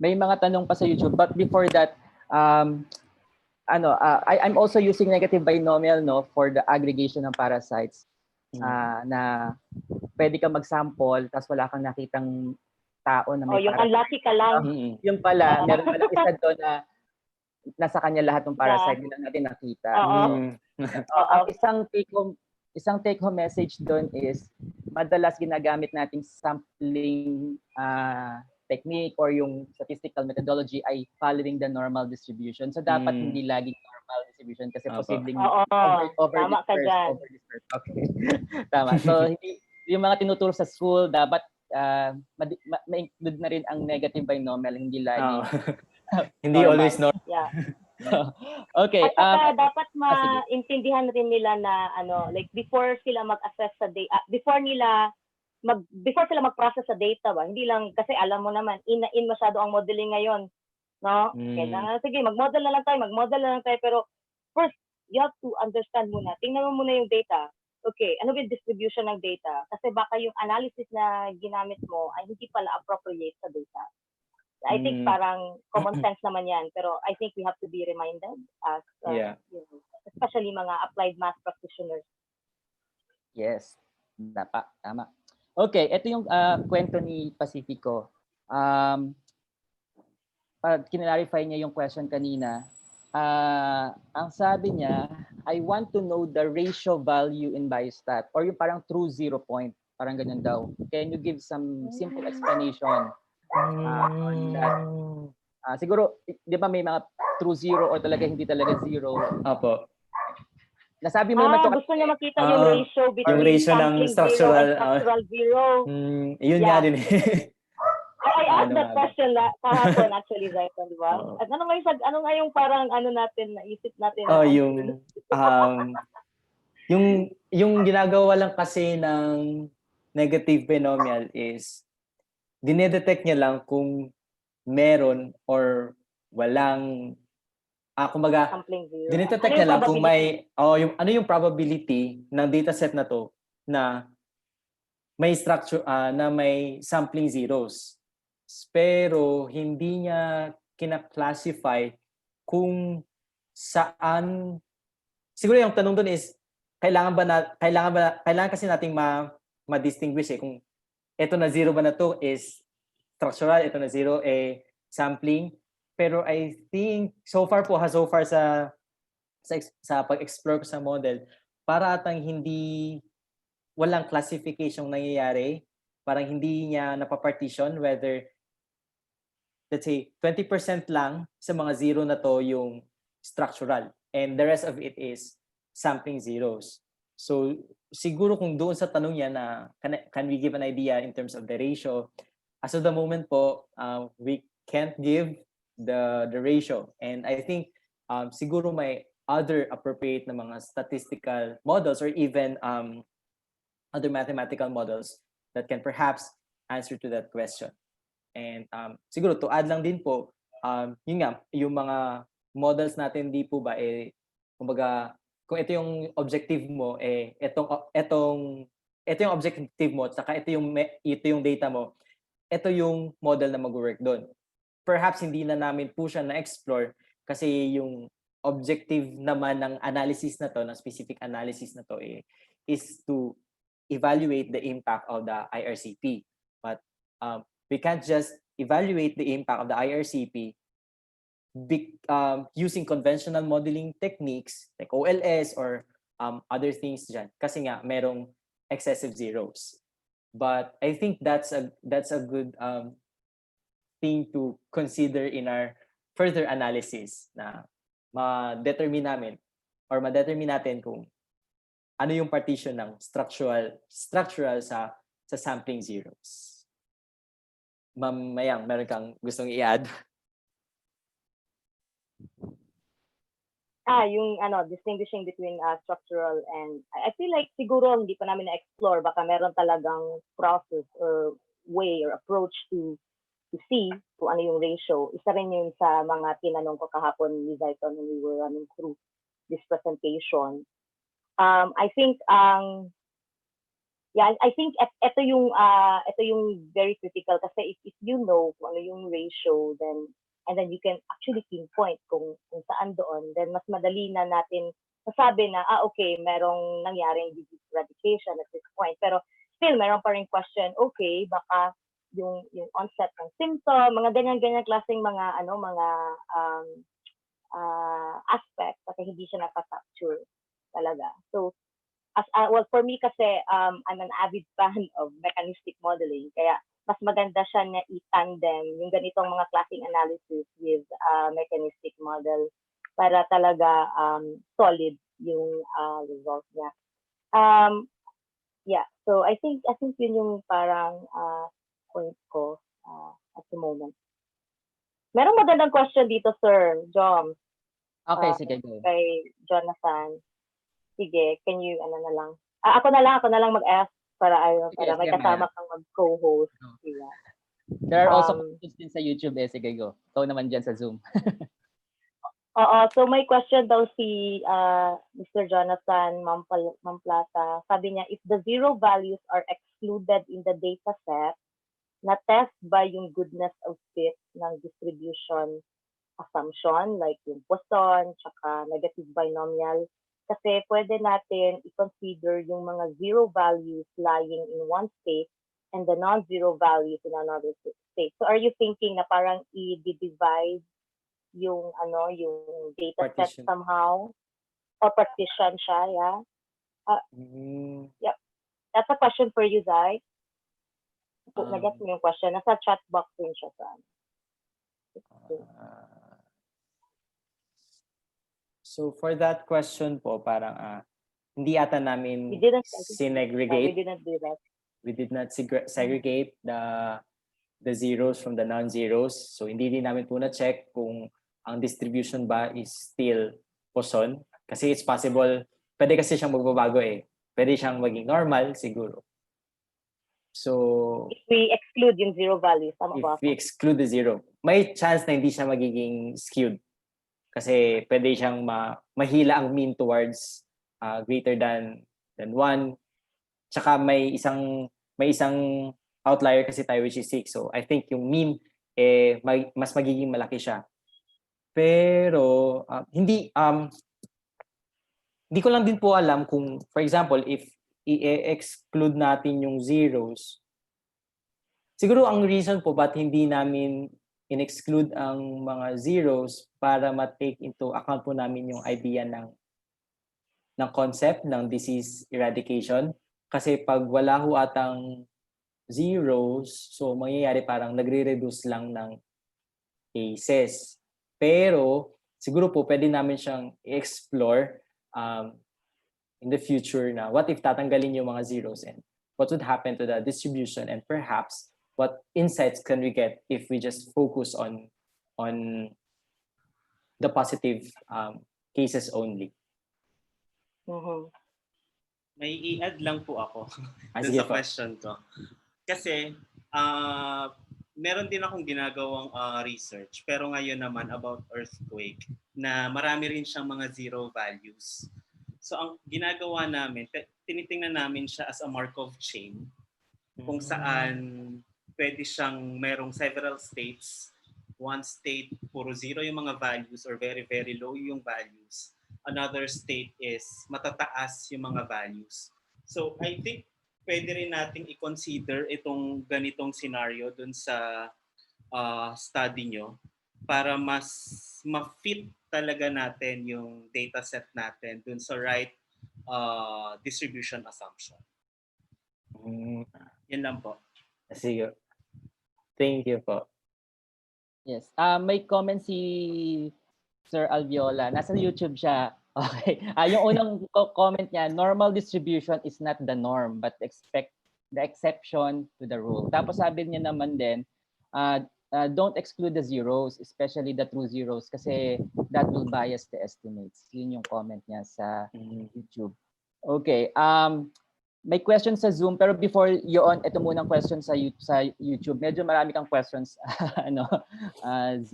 May mga tanong pa sa YouTube, but before that, I'm also using negative binomial, no, for the aggregation ng parasites. Na pwede kang mag-sample tapos wala kang nakitang tao na may yung Lachica lang. Yung pala, meron pala isa doon na nasa kanya lahat ng parasite, hindi lang natin nakita. Ang isang take-home message doon is madalas ginagamit nating sampling technique or yung statistical methodology ay following the normal distribution. So dapat hindi laging normal distribution kasi posibleng over-disperse. Okay. Tama. So yung mga tinuturo sa school dapat ma-include na rin ang negative binomial, hindi lagi. Hindi always normal. Yeah. Okay. At dapat maintindihan rin nila na like before sila mag-assess sa data, before sila mag-process sa data ba, hindi lang kasi alam mo naman in masyado ang modeling ngayon, no? Kaya sige, mag-model na lang tayo, pero first you have to understand muna. Tingnan mo muna yung data. Okay, ano ba yung distribution ng data? Kasi baka yung analysis na ginamit mo ay hindi pala appropriate sa data. I think parang common sense naman yan, pero I think we have to be reminded as especially mga applied math practitioners. Yes, tama. Okay, ito yung kwento ni Pacifico. Kinlarify niya yung question kanina. Ang sabi niya, I want to know the ratio value in biostat or yung parang true 0 point, parang ganyan daw. Can you give some simple explanation? On that. Siguro, di ba may mga true 0 o talaga hindi talaga 0? Apo. Nasabi mo naman to. Gusto niya makita yung ratio between yung ratio ng structural 0. Yun nga din. I asked that question kahapon actually, Zaiton, di ba? At ano nga yung parang natin, naisip natin. Yung ginagawa lang kasi ng negative binomial is dinedetect niya lang kung meron or walang kumbaga dinedetect niya lang kung may yung probability ng dataset na to na may structure na may sampling zeros. Pero hindi niya kina-classify kung saan. Siguro yung tanong doon is kailangan kasi nating ma-distinguish kung ito na 0 ba na to is structural, ito na 0 sampling. Pero I think so far sa pag-explore ko sa model, para atang walang classification nangyayari, parang hindi niya napapartition whether let's say 20% lang sa mga 0 na to yung structural and the rest of it is sampling zeros. So siguro kung doon sa tanong niya na can we give an idea in terms of the ratio, as of the moment po, we can't give the ratio. And I think siguro may other appropriate na mga statistical models or even other mathematical models that can perhaps answer to that question. And siguro to add lang din po, yun nga, yung mga models natin di po ba kumbaga kung ito yung objective mo ito yung objective mo at saka ito yung data mo, ito yung model na mag-work doon. Perhaps hindi na namin po siya na-explore kasi yung objective naman ng analysis na to, ng specific analysis na to is to evaluate the impact of the IRCP. But we can't just evaluate the impact of the IRCP using conventional modeling techniques like OLS or other things dyan kasi nga merong excessive zeros. But I think that's a good thing to consider in our further analysis na ma-determine natin kung ano yung partition ng structural sa sampling zeros. Ma'am Mayang, meron kang gustong i-add? Yung distinguishing between structural and I feel like siguro hindi pa namin na-explore, baka meron talagang process or way or approach to see kung ano yung ratio. Isa rin yun sa mga tinanong ko kahapon ni Zayton when we were running through this presentation. I think I think ito yung very critical kasi if you know kung ano yung ratio, then and then you can actually pinpoint kung saan doon, then mas madali na natin masabi na okay, merong nangyaring disease eradication at this point, pero still meron pa rin question, okay, baka yung onset ng symptom, mga ganyan klaseng mga aspect kasi hindi siya nakapicture talaga. So well, for me kasi I'm an avid fan of mechanistic modeling, kaya mas maganda siya na i-tandem yung ganitong mga klaseng analysis with mechanistic model para talaga solid yung result niya. So I think yun yung parang point ko at the moment. Merong magandang question dito, Sir Jom. Okay, sige, go. Kay Jonathan. Sige, can you, ako na lang mag-ask para may kasama kang mag-co-host. Yeah. There are also questions din sa YouTube sige, go. Ikaw naman dyan sa Zoom. So may question daw si Mr. Jonathan Mamplata. Sabi niya, if the zero values are excluded in the data set, na-test ba yung goodness of fit ng distribution assumption, like yung Poisson, tsaka negative binomial? Kasi pwede natin i-consider yung mga zero values lying in one state and the non-zero values in another state. So are you thinking na parang i-divide yung data set somehow or partition siya, yeah? Yep. That's a question for you, Zai. Nag-get mo yung question. Nasa chat box din siya sa So for that question po, parang hindi ata namin sinegregate. We didn't do that. We did not segregate the zeros from the non-zeros. So hindi din namin po na-check kung ang distribution ba is still Poisson. Kasi it's possible, pwede kasi siyang magbabago Pwede siyang maging normal siguro. So, if we exclude yung zero values, if we exclude the zero, may chance na hindi siya magiging skewed. Kasi pwede siyang mahila ang mean towards greater than 1. Tsaka may isang outlier kasi tayo which is 6. So I think yung mean mas magiging malaki siya. Pero hindi ko lang din po alam kung, for example, if i-exclude natin yung zeros, siguro ang reason po ba't hindi namin in-exclude ang mga zeros para ma-take into account po namin yung idea ng concept ng disease eradication. Kasi pag wala ho atang zeros, so mangyayari parang nagre-reduce lang ng cases. Pero siguro po pwede namin siyang i-explore in the future na what if tatanggalin yung mga zeros and what would happen to the distribution, and perhaps what insights can we get if we just focus on the positive cases only. Mm-hmm. May i-add lang po ako dun Sige sa po. question ko. Kasi, meron din akong ginagawang research, pero ngayon naman about earthquake, na marami rin siyang mga zero values. So, ang ginagawa namin, tinitingnan namin siya as a Markov chain, kung saan pwede siyang merong several states. One state, puro zero yung mga values or very, very low yung values. Another state is matataas yung mga values. So I think pwede rin nating i-consider itong ganitong scenario dun sa study nyo para mas ma-fit talaga natin yung data set natin dun sa right distribution assumption. Yan lang po. Sige. Thank you po. Yes. May comment si Sir Alviola. Nasa YouTube siya. Okay. Yung unang comment niya, normal distribution is not the norm but expect the exception to the rule. Tapos sabi niya naman din, don't exclude the zeros, especially the true zeros kasi that will bias the estimates. Yun yung comment niya sa YouTube. Okay. May question sa Zoom pero before yun, ito munang question sa YouTube. Medyo marami kang questions Z.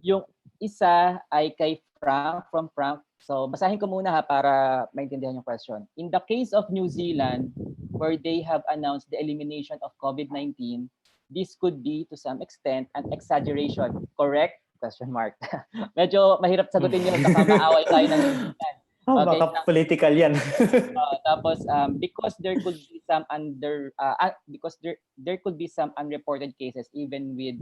Yung isa ay kay Frank, from Frank. So basahin ko muna para maintindihan yung question. In the case of New Zealand, where they have announced the elimination of COVID-19, this could be to some extent an exaggeration. Correct? Question mark. Medyo mahirap sagutin yun baka maaway tayo ng New Zealand. Okay. Baka political yan. Tapos because there could be some there could be some unreported cases even with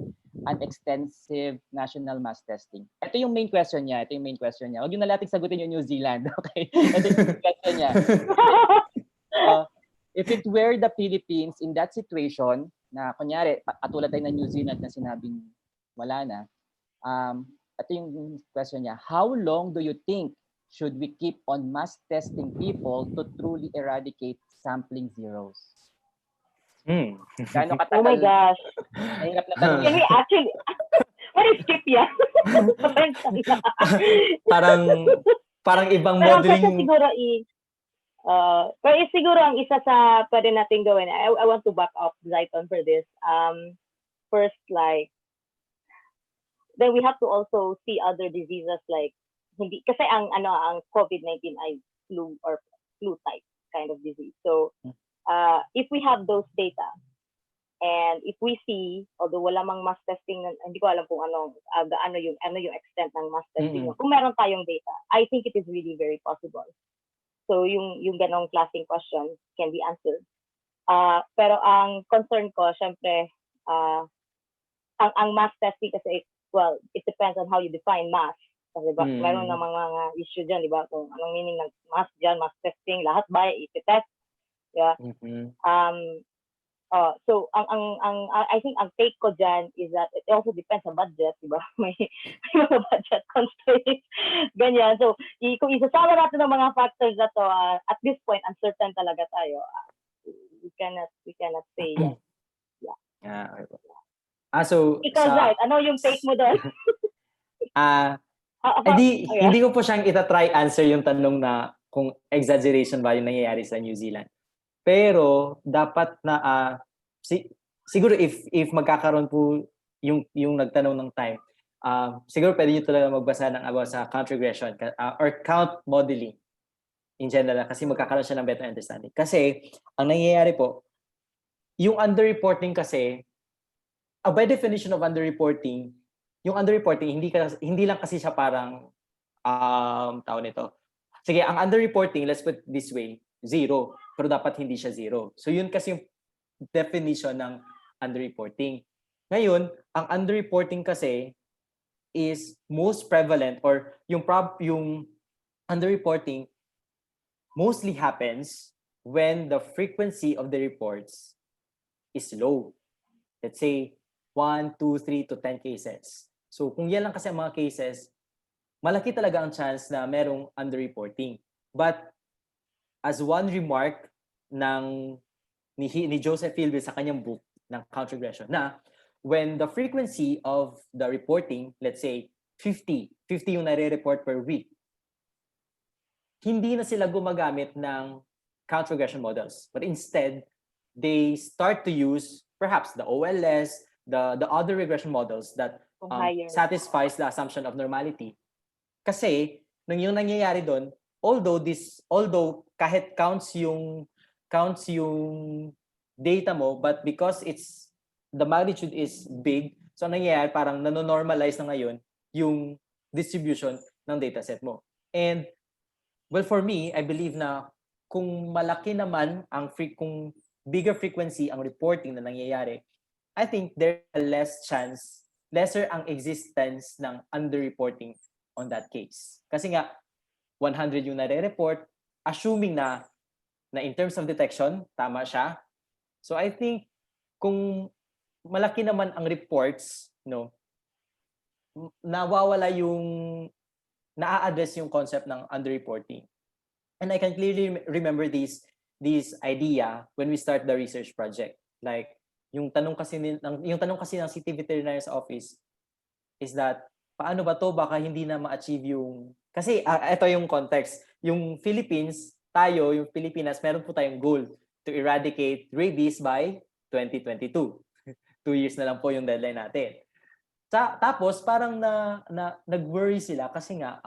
an extensive national mass testing. Ito yung main question niya. Huwag yung natin sagutin yung New Zealand. Okay? Ito yung main question niya. If it were the Philippines in that situation, na kunyari, katulad tayo ng New Zealand na sinabing wala na, ito yung question niya. How long do you think should we keep on mass testing people to truly eradicate sampling zeros? Gano'ng katagal? Oh my gosh. Mahirap na tanong. Can we actually, what is skip yan? parang ibang pero modeling. Pero siguro ang isa sa pwede natin gawin, I want to back up Zaiton for this. First, like, then we have to also see other diseases like hindi kasi ang COVID-19 ay flu or flu type kind of disease. So if we have those data and if we see, although wala mang mass testing, hindi ko alam kung ano yung extent ng mass testing. Kung meron tayong data, I think it is really very possible. So yung ganong klaseng question can be answered. Pero ang concern ko, syempre, ang mass testing kasi, well, it depends on how you define mass. Kasi diba, meron na mga issue dyan, di ba? Kung anong meaning ng mass dyan, mass testing, lahat ba, iti-test. Yeah. So, I think ang take ko dyan is that it also depends sa budget, di ba? May mga budget constraints, ganyan. So, kung isasama natin ng mga factors na to, at this point, uncertain talaga tayo. We cannot say yes. Yeah. So, ikaw, right, ano yung take mo doon? Hindi ko po siyang itatry answer yung tanong na kung exaggeration ba yung nangyayari sa New Zealand. Pero dapat na siguro if magkakaroon po yung nagtanong ng time, siguro pwede niyo talaga magbasa ng about sa count regression or count modeling in general kasi magkakaroon siya ng better understanding. Kasi ang nangyayari po, yung underreporting kasi, by definition of underreporting, yung underreporting hindi lang kasi siya parang tawag nito. Sige, ang underreporting, let's put it this way, zero, pero dapat hindi siya zero. So yun kasi yung definition ng underreporting. Ngayon, ang underreporting kasi is most prevalent or yung underreporting mostly happens when the frequency of the reports is low. Let's say 1, 2, 3 to 10 cases. So kung yan lang kasi ang mga cases, malaki talaga ang chance na merong underreporting. But as one remark ni Joseph Philby sa kanyang book ng count regression na when the frequency of the reporting, let's say 50 yung nare-report per week, hindi na sila gumagamit ng count regression models. But instead, they start to use perhaps the OLS, the other regression models that Higher. satisfies the assumption of normality. Kasi nung yung nangyayari doon, although kahit counts yung data mo, but because the magnitude is big, so nangyayari parang nanonormalize na ngayon yung distribution ng dataset mo. And well, for me, I believe na kung malaki naman kung bigger frequency ang reporting na nangyayari, I think there's a lesser ang existence ng underreporting on that case. Kasi nga, 100 yung nare-report, assuming na in terms of detection, tama siya. So I think kung malaki naman ang reports, nawawala na-address yung concept ng underreporting. And I can clearly remember this idea when we start the research project. Like, yung tanong kasi ng city veterinarian's office is that, paano ba to? Baka hindi na ma-achieve yung... Kasi, ito yung context. Yung yung Pilipinas, meron po tayong goal to eradicate rabies by 2022. 2 years na lang po yung deadline natin. Tapos parang nag-worry sila kasi nga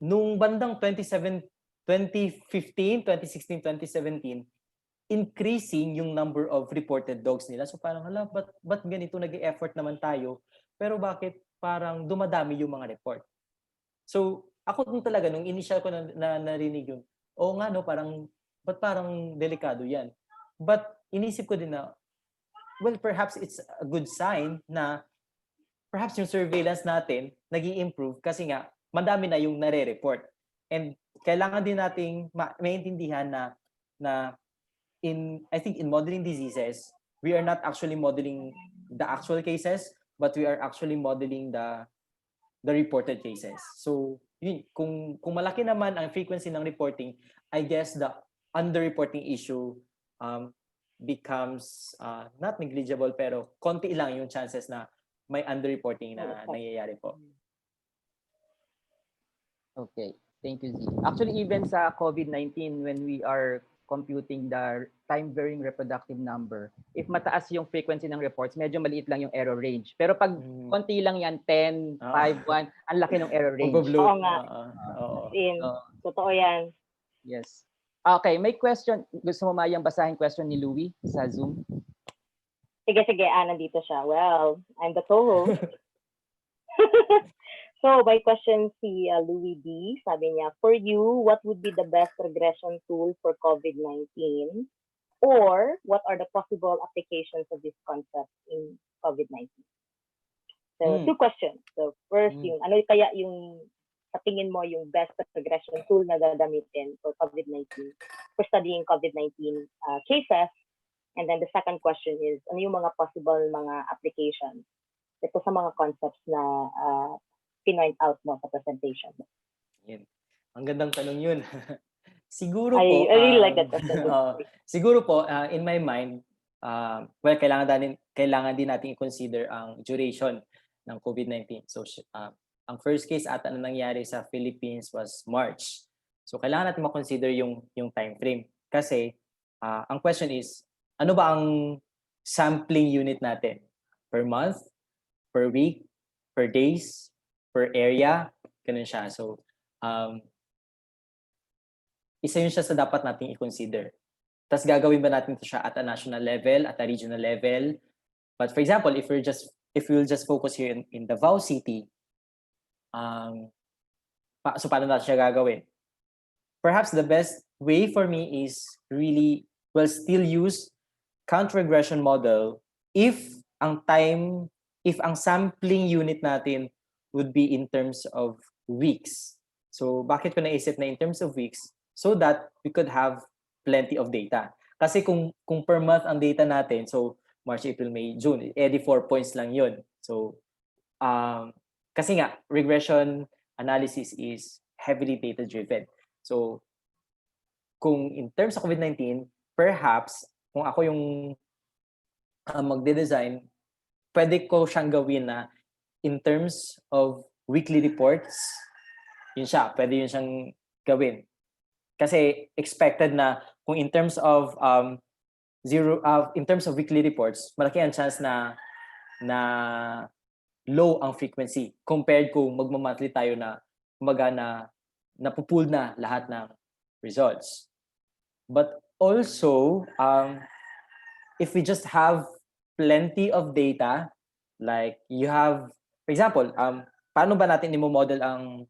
nung bandang 2015, 2016, 2017, increasing yung number of reported dogs nila. So parang ba't ganito, nag-e-effort naman tayo, pero bakit parang dumadami yung mga report? So ako talaga nung initial ko na narinig yun, nga ba't parang delikado yan? But inisip ko din na, well, perhaps it's a good sign na perhaps yung surveillance natin nag-i-improve kasi nga madami na yung nare-report. And kailangan din nating maintindihan na I think in modeling diseases, we are not actually modeling the actual cases, but we are actually modeling the reported cases. So, yun, kung malaki naman ang frequency ng reporting, I guess the underreporting issue becomes not negligible, pero konti lang yung chances na may underreporting na nangyayari po. Okay, thank you, Z. Actually, even sa COVID-19, when we are computing the time-varying reproductive number, if mataas yung frequency ng reports, medyo maliit lang yung error range. Pero pag konti lang yan, 10, 5, 1, ang laki ng error range. Oo nga. Totoo yan. Yes. Okay, may question. Gusto mo Mayang basahin question ni Louie sa Zoom? Sige, nandito siya. Well, I'm the co-host. So, by question si Louie D, sabi niya, for you, what would be the best regression tool for COVID-19? Or, what are the possible applications of this concept in COVID-19? So, 2 questions. So, first, ano kaya yung, sa tingin mo, yung best regression tool na gagamitin for COVID-19, for studying COVID-19 cases? And then the second question is, ano yung mga possible mga applications ito sa mga concepts na pinoint out mo sa presentation? Yan. Ang gandang tanong yun. Siguro po, I really like that question. Siguro po, in my mind, well, kailangan din natin i-consider ang duration ng COVID-19. So, ang first case ata na nangyari sa Philippines was March. So, kailangan natin ma-consider yung time frame. Kasi, ang question is, ano ba ang sampling unit natin? Per month? Per week? Per days? Per area? Ganun siya. So, isa yun siya sa dapat nating i-consider. Tapos gagawin ba natin ito siya at a national level, at a regional level? But for example, if we'll just focus here in Davao City, so paano natin siya gagawin? Perhaps the best way for me is really, still use count regression model if ang sampling unit natin would be in terms of weeks. So bakit ko naisip na in terms of weeks? So that we could have plenty of data. Kasi kung per month ang data natin, so March, April, May, June, 4 points lang yun. So kasi nga regression analysis is heavily data driven. So kung in terms of COVID-19, perhaps kung ako yung magde-design, pwede ko siyang gawin na in terms of weekly reports, yun siya, pwede yun siyang gawin. Kasi expected na kung in terms of in terms of weekly reports, malaki ang chance na low ang frequency compared kung magma-monthly tayo na kumaga na napupool na lahat ng results. But also, if we just have plenty of data, like you have, for example, paano ba natin i-model ang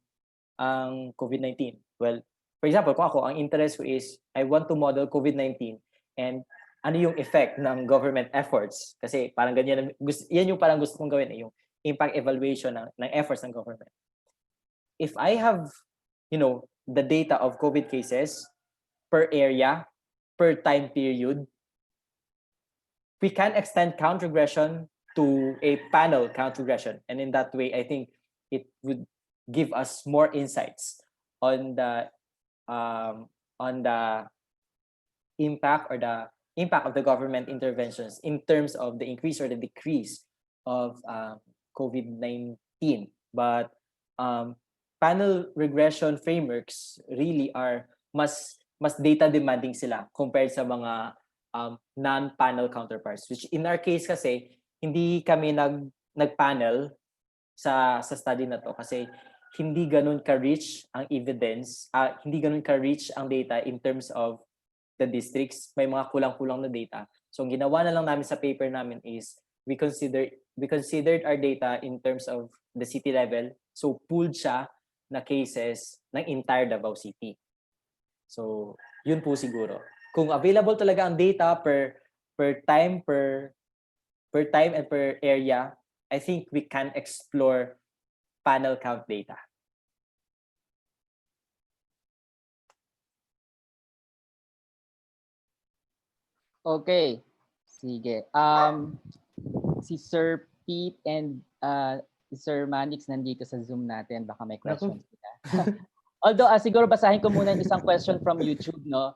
COVID-19? Well, for example, kung ako, ang interest ko is I want to model COVID-19 and ano yung effect ng government efforts. Kasi parang ganyan, yan yung parang gusto kong gawin, yung impact evaluation ng efforts ng government. If I have, the data of COVID cases per area, per time period, we can extend count regression to a panel count regression. And in that way, I think it would give us more insights on the impact or the impact of the government interventions in terms of the increase or the decrease of COVID-19. But panel regression frameworks really are mas data demanding sila compared sa mga non-panel counterparts, which in our case kasi hindi kami nag-panel sa study na to kasi hindi ganun ka-rich ang evidence, hindi ganun ka-rich ang data in terms of the districts. May mga kulang-kulang na data. So ang ginawa na lang namin sa paper namin is we considered our data in terms of the city level. So pooled siya na cases ng entire Davao City. So yun po siguro. Kung available talaga ang data per time and per area, I think we can explore panel count data. Okay. Sige. Si Sir Pete and si Sir Manix nandito sa Zoom natin. Baka may questions sila. Although, siguro basahin ko muna yung isang question from YouTube, no?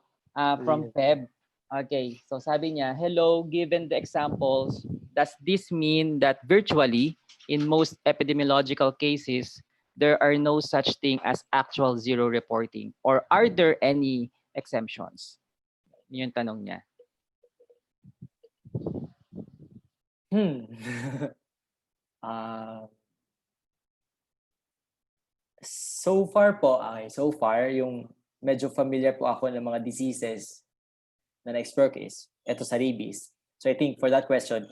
From Feb. Okay. So sabi niya, hello, given the examples, does this mean that virtually, in most epidemiological cases, there are no such thing as actual zero reporting? Or are there any exemptions? Yun yung tanong niya. So far yung medyo familiar po ako ng mga diseases na na-explore is ito sa Rabies. So I think for that question,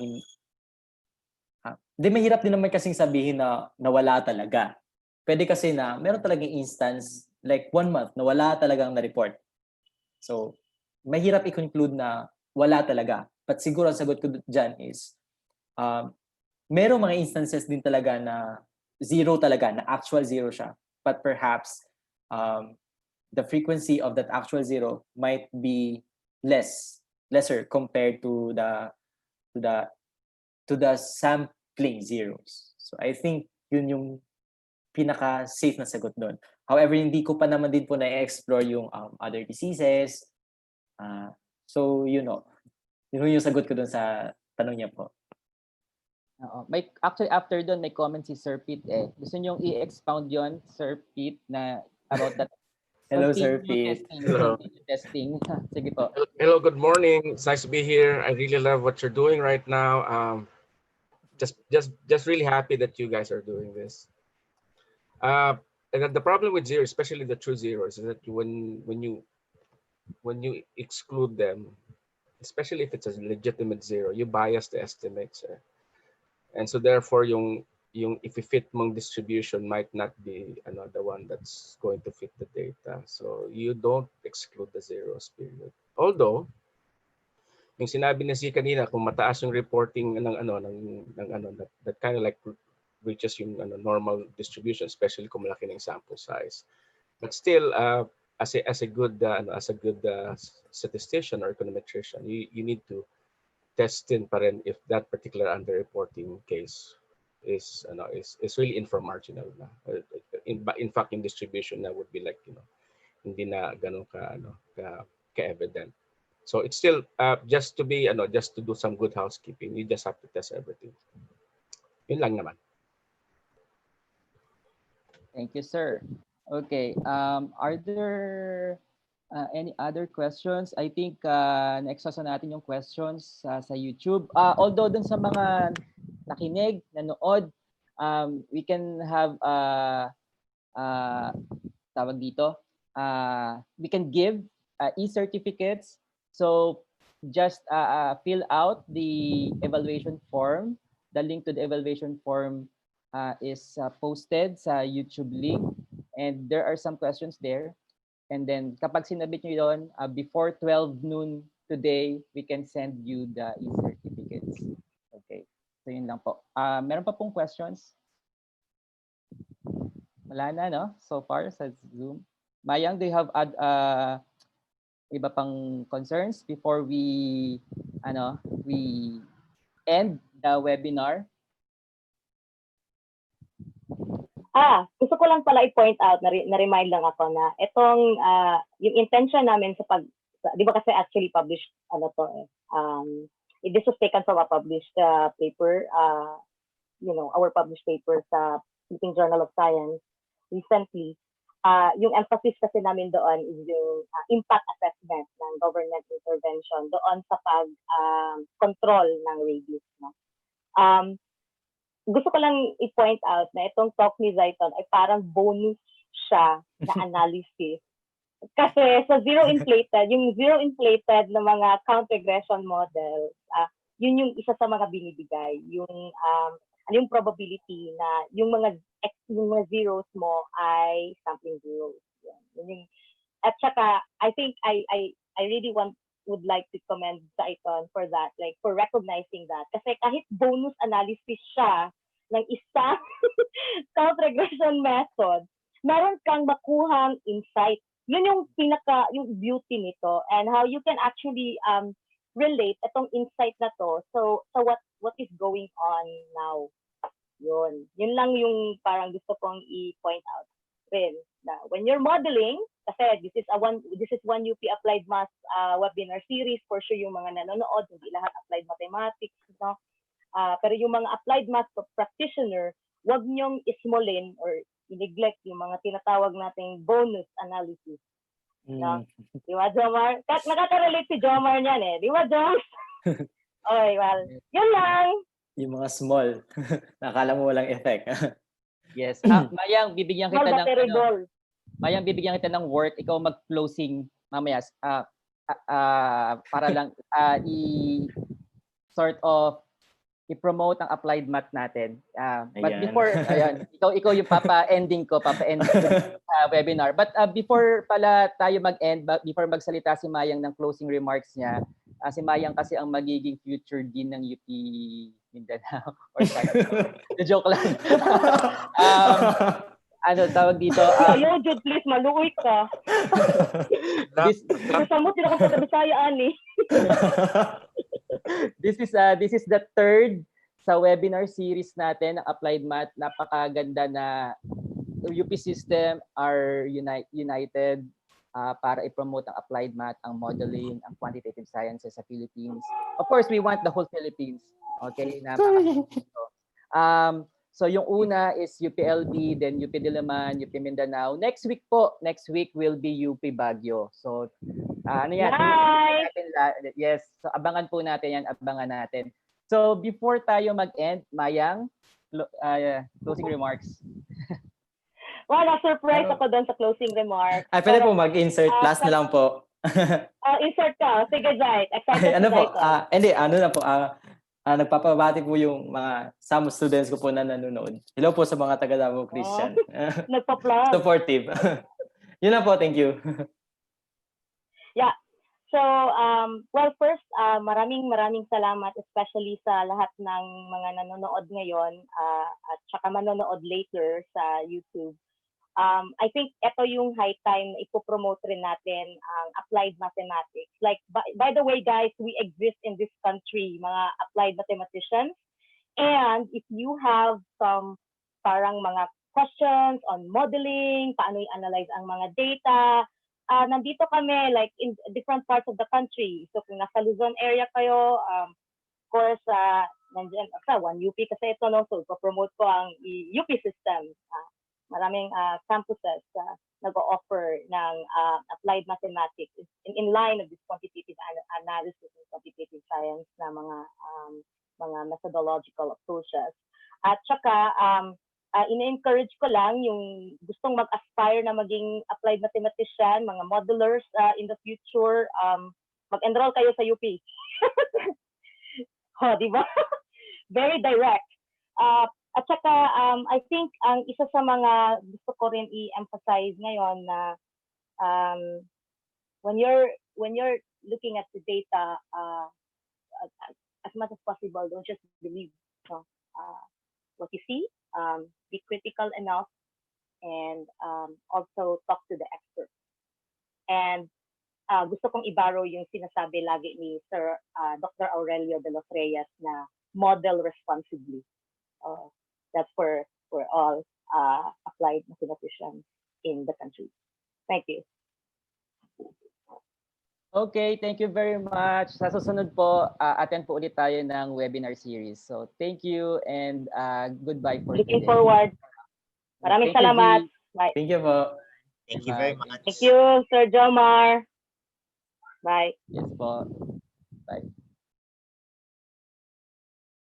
mahirap din naman kasing sabihin na nawala talaga. Pwede kasi na meron talagang instance like 1 month na wala talagang na-report. So mahirap i-conclude na wala talaga. But siguro ang sagot ko dyan is merong mga instances din talaga na zero talaga, na actual zero siya. But perhaps the frequency of that actual zero might be lesser compared to the sampling zeros. So I think yun yung pinaka-safe na sagot doon. However, hindi ko pa naman din po na-explore yung other diseases. So, yun yung sagot ko doon sa tanong niya po. Actually, after doon, may comment si Sir Pete eh. Gusto niyong i-expound yon, Sir Pete, na about that? Hello, Sir Pete. Hello. Testing. Sige po. Hello, good morning. It's nice to be here. I really love what you're doing right now. Just really happy that you guys are doing this. And the problem with zero, especially the true zeros, is that when you exclude them, especially if it's a legitimate zero, you bias the estimates. And so therefore, yung if you fit mong distribution might not be the one that's going to fit the data. So you don't exclude the zeros, period. Although, yung sinabi ni Si kanina, kung mataas yung reporting that kind of like reaches yung normal distribution, especially kung malaki ng sample size. But still, as a good statistician or econometrician, you need to test in pa rin if that particular underreporting case is really inframarginal na. In fact, in distribution na would be like hindi na ganun ka evident. So it's still just to do some good housekeeping, you just have to test everything. Yun lang naman. Thank you, sir. Okay. Are there any other questions? I think na-exhaust na natin yung questions sa YouTube. Although dun sa mga nakinig, nanood, we can have tawag dito, we can give e-certificates. So just fill out the evaluation form. The link to the evaluation form is posted sa YouTube link. And there are some questions there. And then kapag sinabit nyo yun, before 12 noon today, we can send you the e-certificates. Okay. So yun lang po. Meron pa pong questions? Wala na, no? So far sa Zoom. Mayang, do you have iba pang concerns before we we end the webinar? Gusto ko lang pala i-point out, na-remind lang ako na itong, yung intention namin di ba kasi actually published, this was taken from a published paper, our published paper sa Philippine Journal of Science recently. Yung emphasis kasi namin doon is yung impact assessment ng government intervention doon sa pag-control ng rabies. No? Gusto ko lang i-point out na itong talk ni Zaiton ay parang bonus siya na analysis. Kasi sa yung zero inflated na mga count regression model, yun yung isa sa mga binibigay. Yung probability na yung mga zeros mo ay sampling zeros. At saka, I think I really would like to commend Zaiton for that, like for recognizing that. Kasi kahit bonus analysis siya ng isang count regression method, meron kang makuhang insight. Yun yung yung beauty nito and how you can actually relate itong insight na to so what is going on now. Yun lang yung parang gusto kong i-point out rin na when you're modeling, kasi this is one UP Applied Math webinar series. For sure yung mga nanonood, hindi lahat applied mathematics, no? Pero yung mga applied math practitioner, wag nyong ismolin or i-neglect yung mga tinatawag nating bonus analysis. No? Di ba, Jomar? Nakaka-relate si Jomar niyan eh. Di ba, Jomar? Okay, well, yun lang. Yung mga small. Nakala mo walang effect. Yes. Mayang, bibigyan kita ng Mayang, bibigyan kita ng work. Ikaw mag-closing mamaya. Para lang sort of i-promote ang applied math natin. But before, ikaw yung papa-ending ko webinar. But before pala tayo mag-end, before magsalita si Mayang ng closing remarks niya, si Mayang kasi ang magiging future dean ng UP Mindanao. Joke lang. Tawag dito? Jude, please, maluoy ka. Gusto mo, tinakot ka Bisaya, ani. This is the third sa webinar series natin ng Applied Math. Napakaganda na UP system are united para i-promote ang applied math, ang modeling, ang quantitative sciences sa Philippines. Of course, we want the whole Philippines. Okay? So yung una is UPLB, then UP Diliman, UP Mindanao. Next week will be UP Baguio. So yes, so abangan po natin yan, abangan natin. So before tayo mag-end, Mayang, closing remarks. Na-surprise ako doon sa closing remarks. Pwede po mag-insert, last na lang po. Insert ka. Sige, Zait. Excited po? Nagpapabati po yung mga some students ko po na nanonood. Hello po sa mga taga Davao Christian. Nagpa-plug. Supportive. Yun na po, thank you. Yeah. So, first, maraming salamat, especially sa lahat ng mga nanonood ngayon at saka manonood later sa YouTube. I think ito yung high time na ipopromote rin natin ang applied mathematics. Like, by the way, guys, we exist in this country, mga applied mathematicians. And if you have some parang mga questions on modeling, paano i-analyze ang mga data, nandito kami like in different parts of the country. So kung nasa Luzon area kayo, of course, nandiyan, 1 UP kasi ito, no? So, promote ko ang UP system. maraming campuses nag-o-offer ng applied mathematics in line of this quantitative analysis and quantitative science na mga methodological approaches. At saka, in-encourage ko lang yung gustong mag-aspire na maging applied mathematician, mga modelers in the future, mag-enroll kayo sa UP. Di ba? Very direct. At saka, I think ang isa sa mga gusto ko rin i-emphasize ngayon na when you're looking at the data, as much as possible, don't just believe what you see. Be critical enough, and also talk to the experts. And gusto kong i-borrow yung sinasabi lagi ni Sir Dr. Aurelio de los Reyes na model responsibly. That's for all applied mathematicians in the country. Thank you. Okay, thank you very much. Sa susunod po, attend po ulit tayo ng webinar series. So thank you and goodbye for Looking today. forward. Maraming Thank you, salamat. Z. Bye. Thank you po. Thank you very Bye. much. Thank you, Sir Jomar. Bye. Yes po. Bye.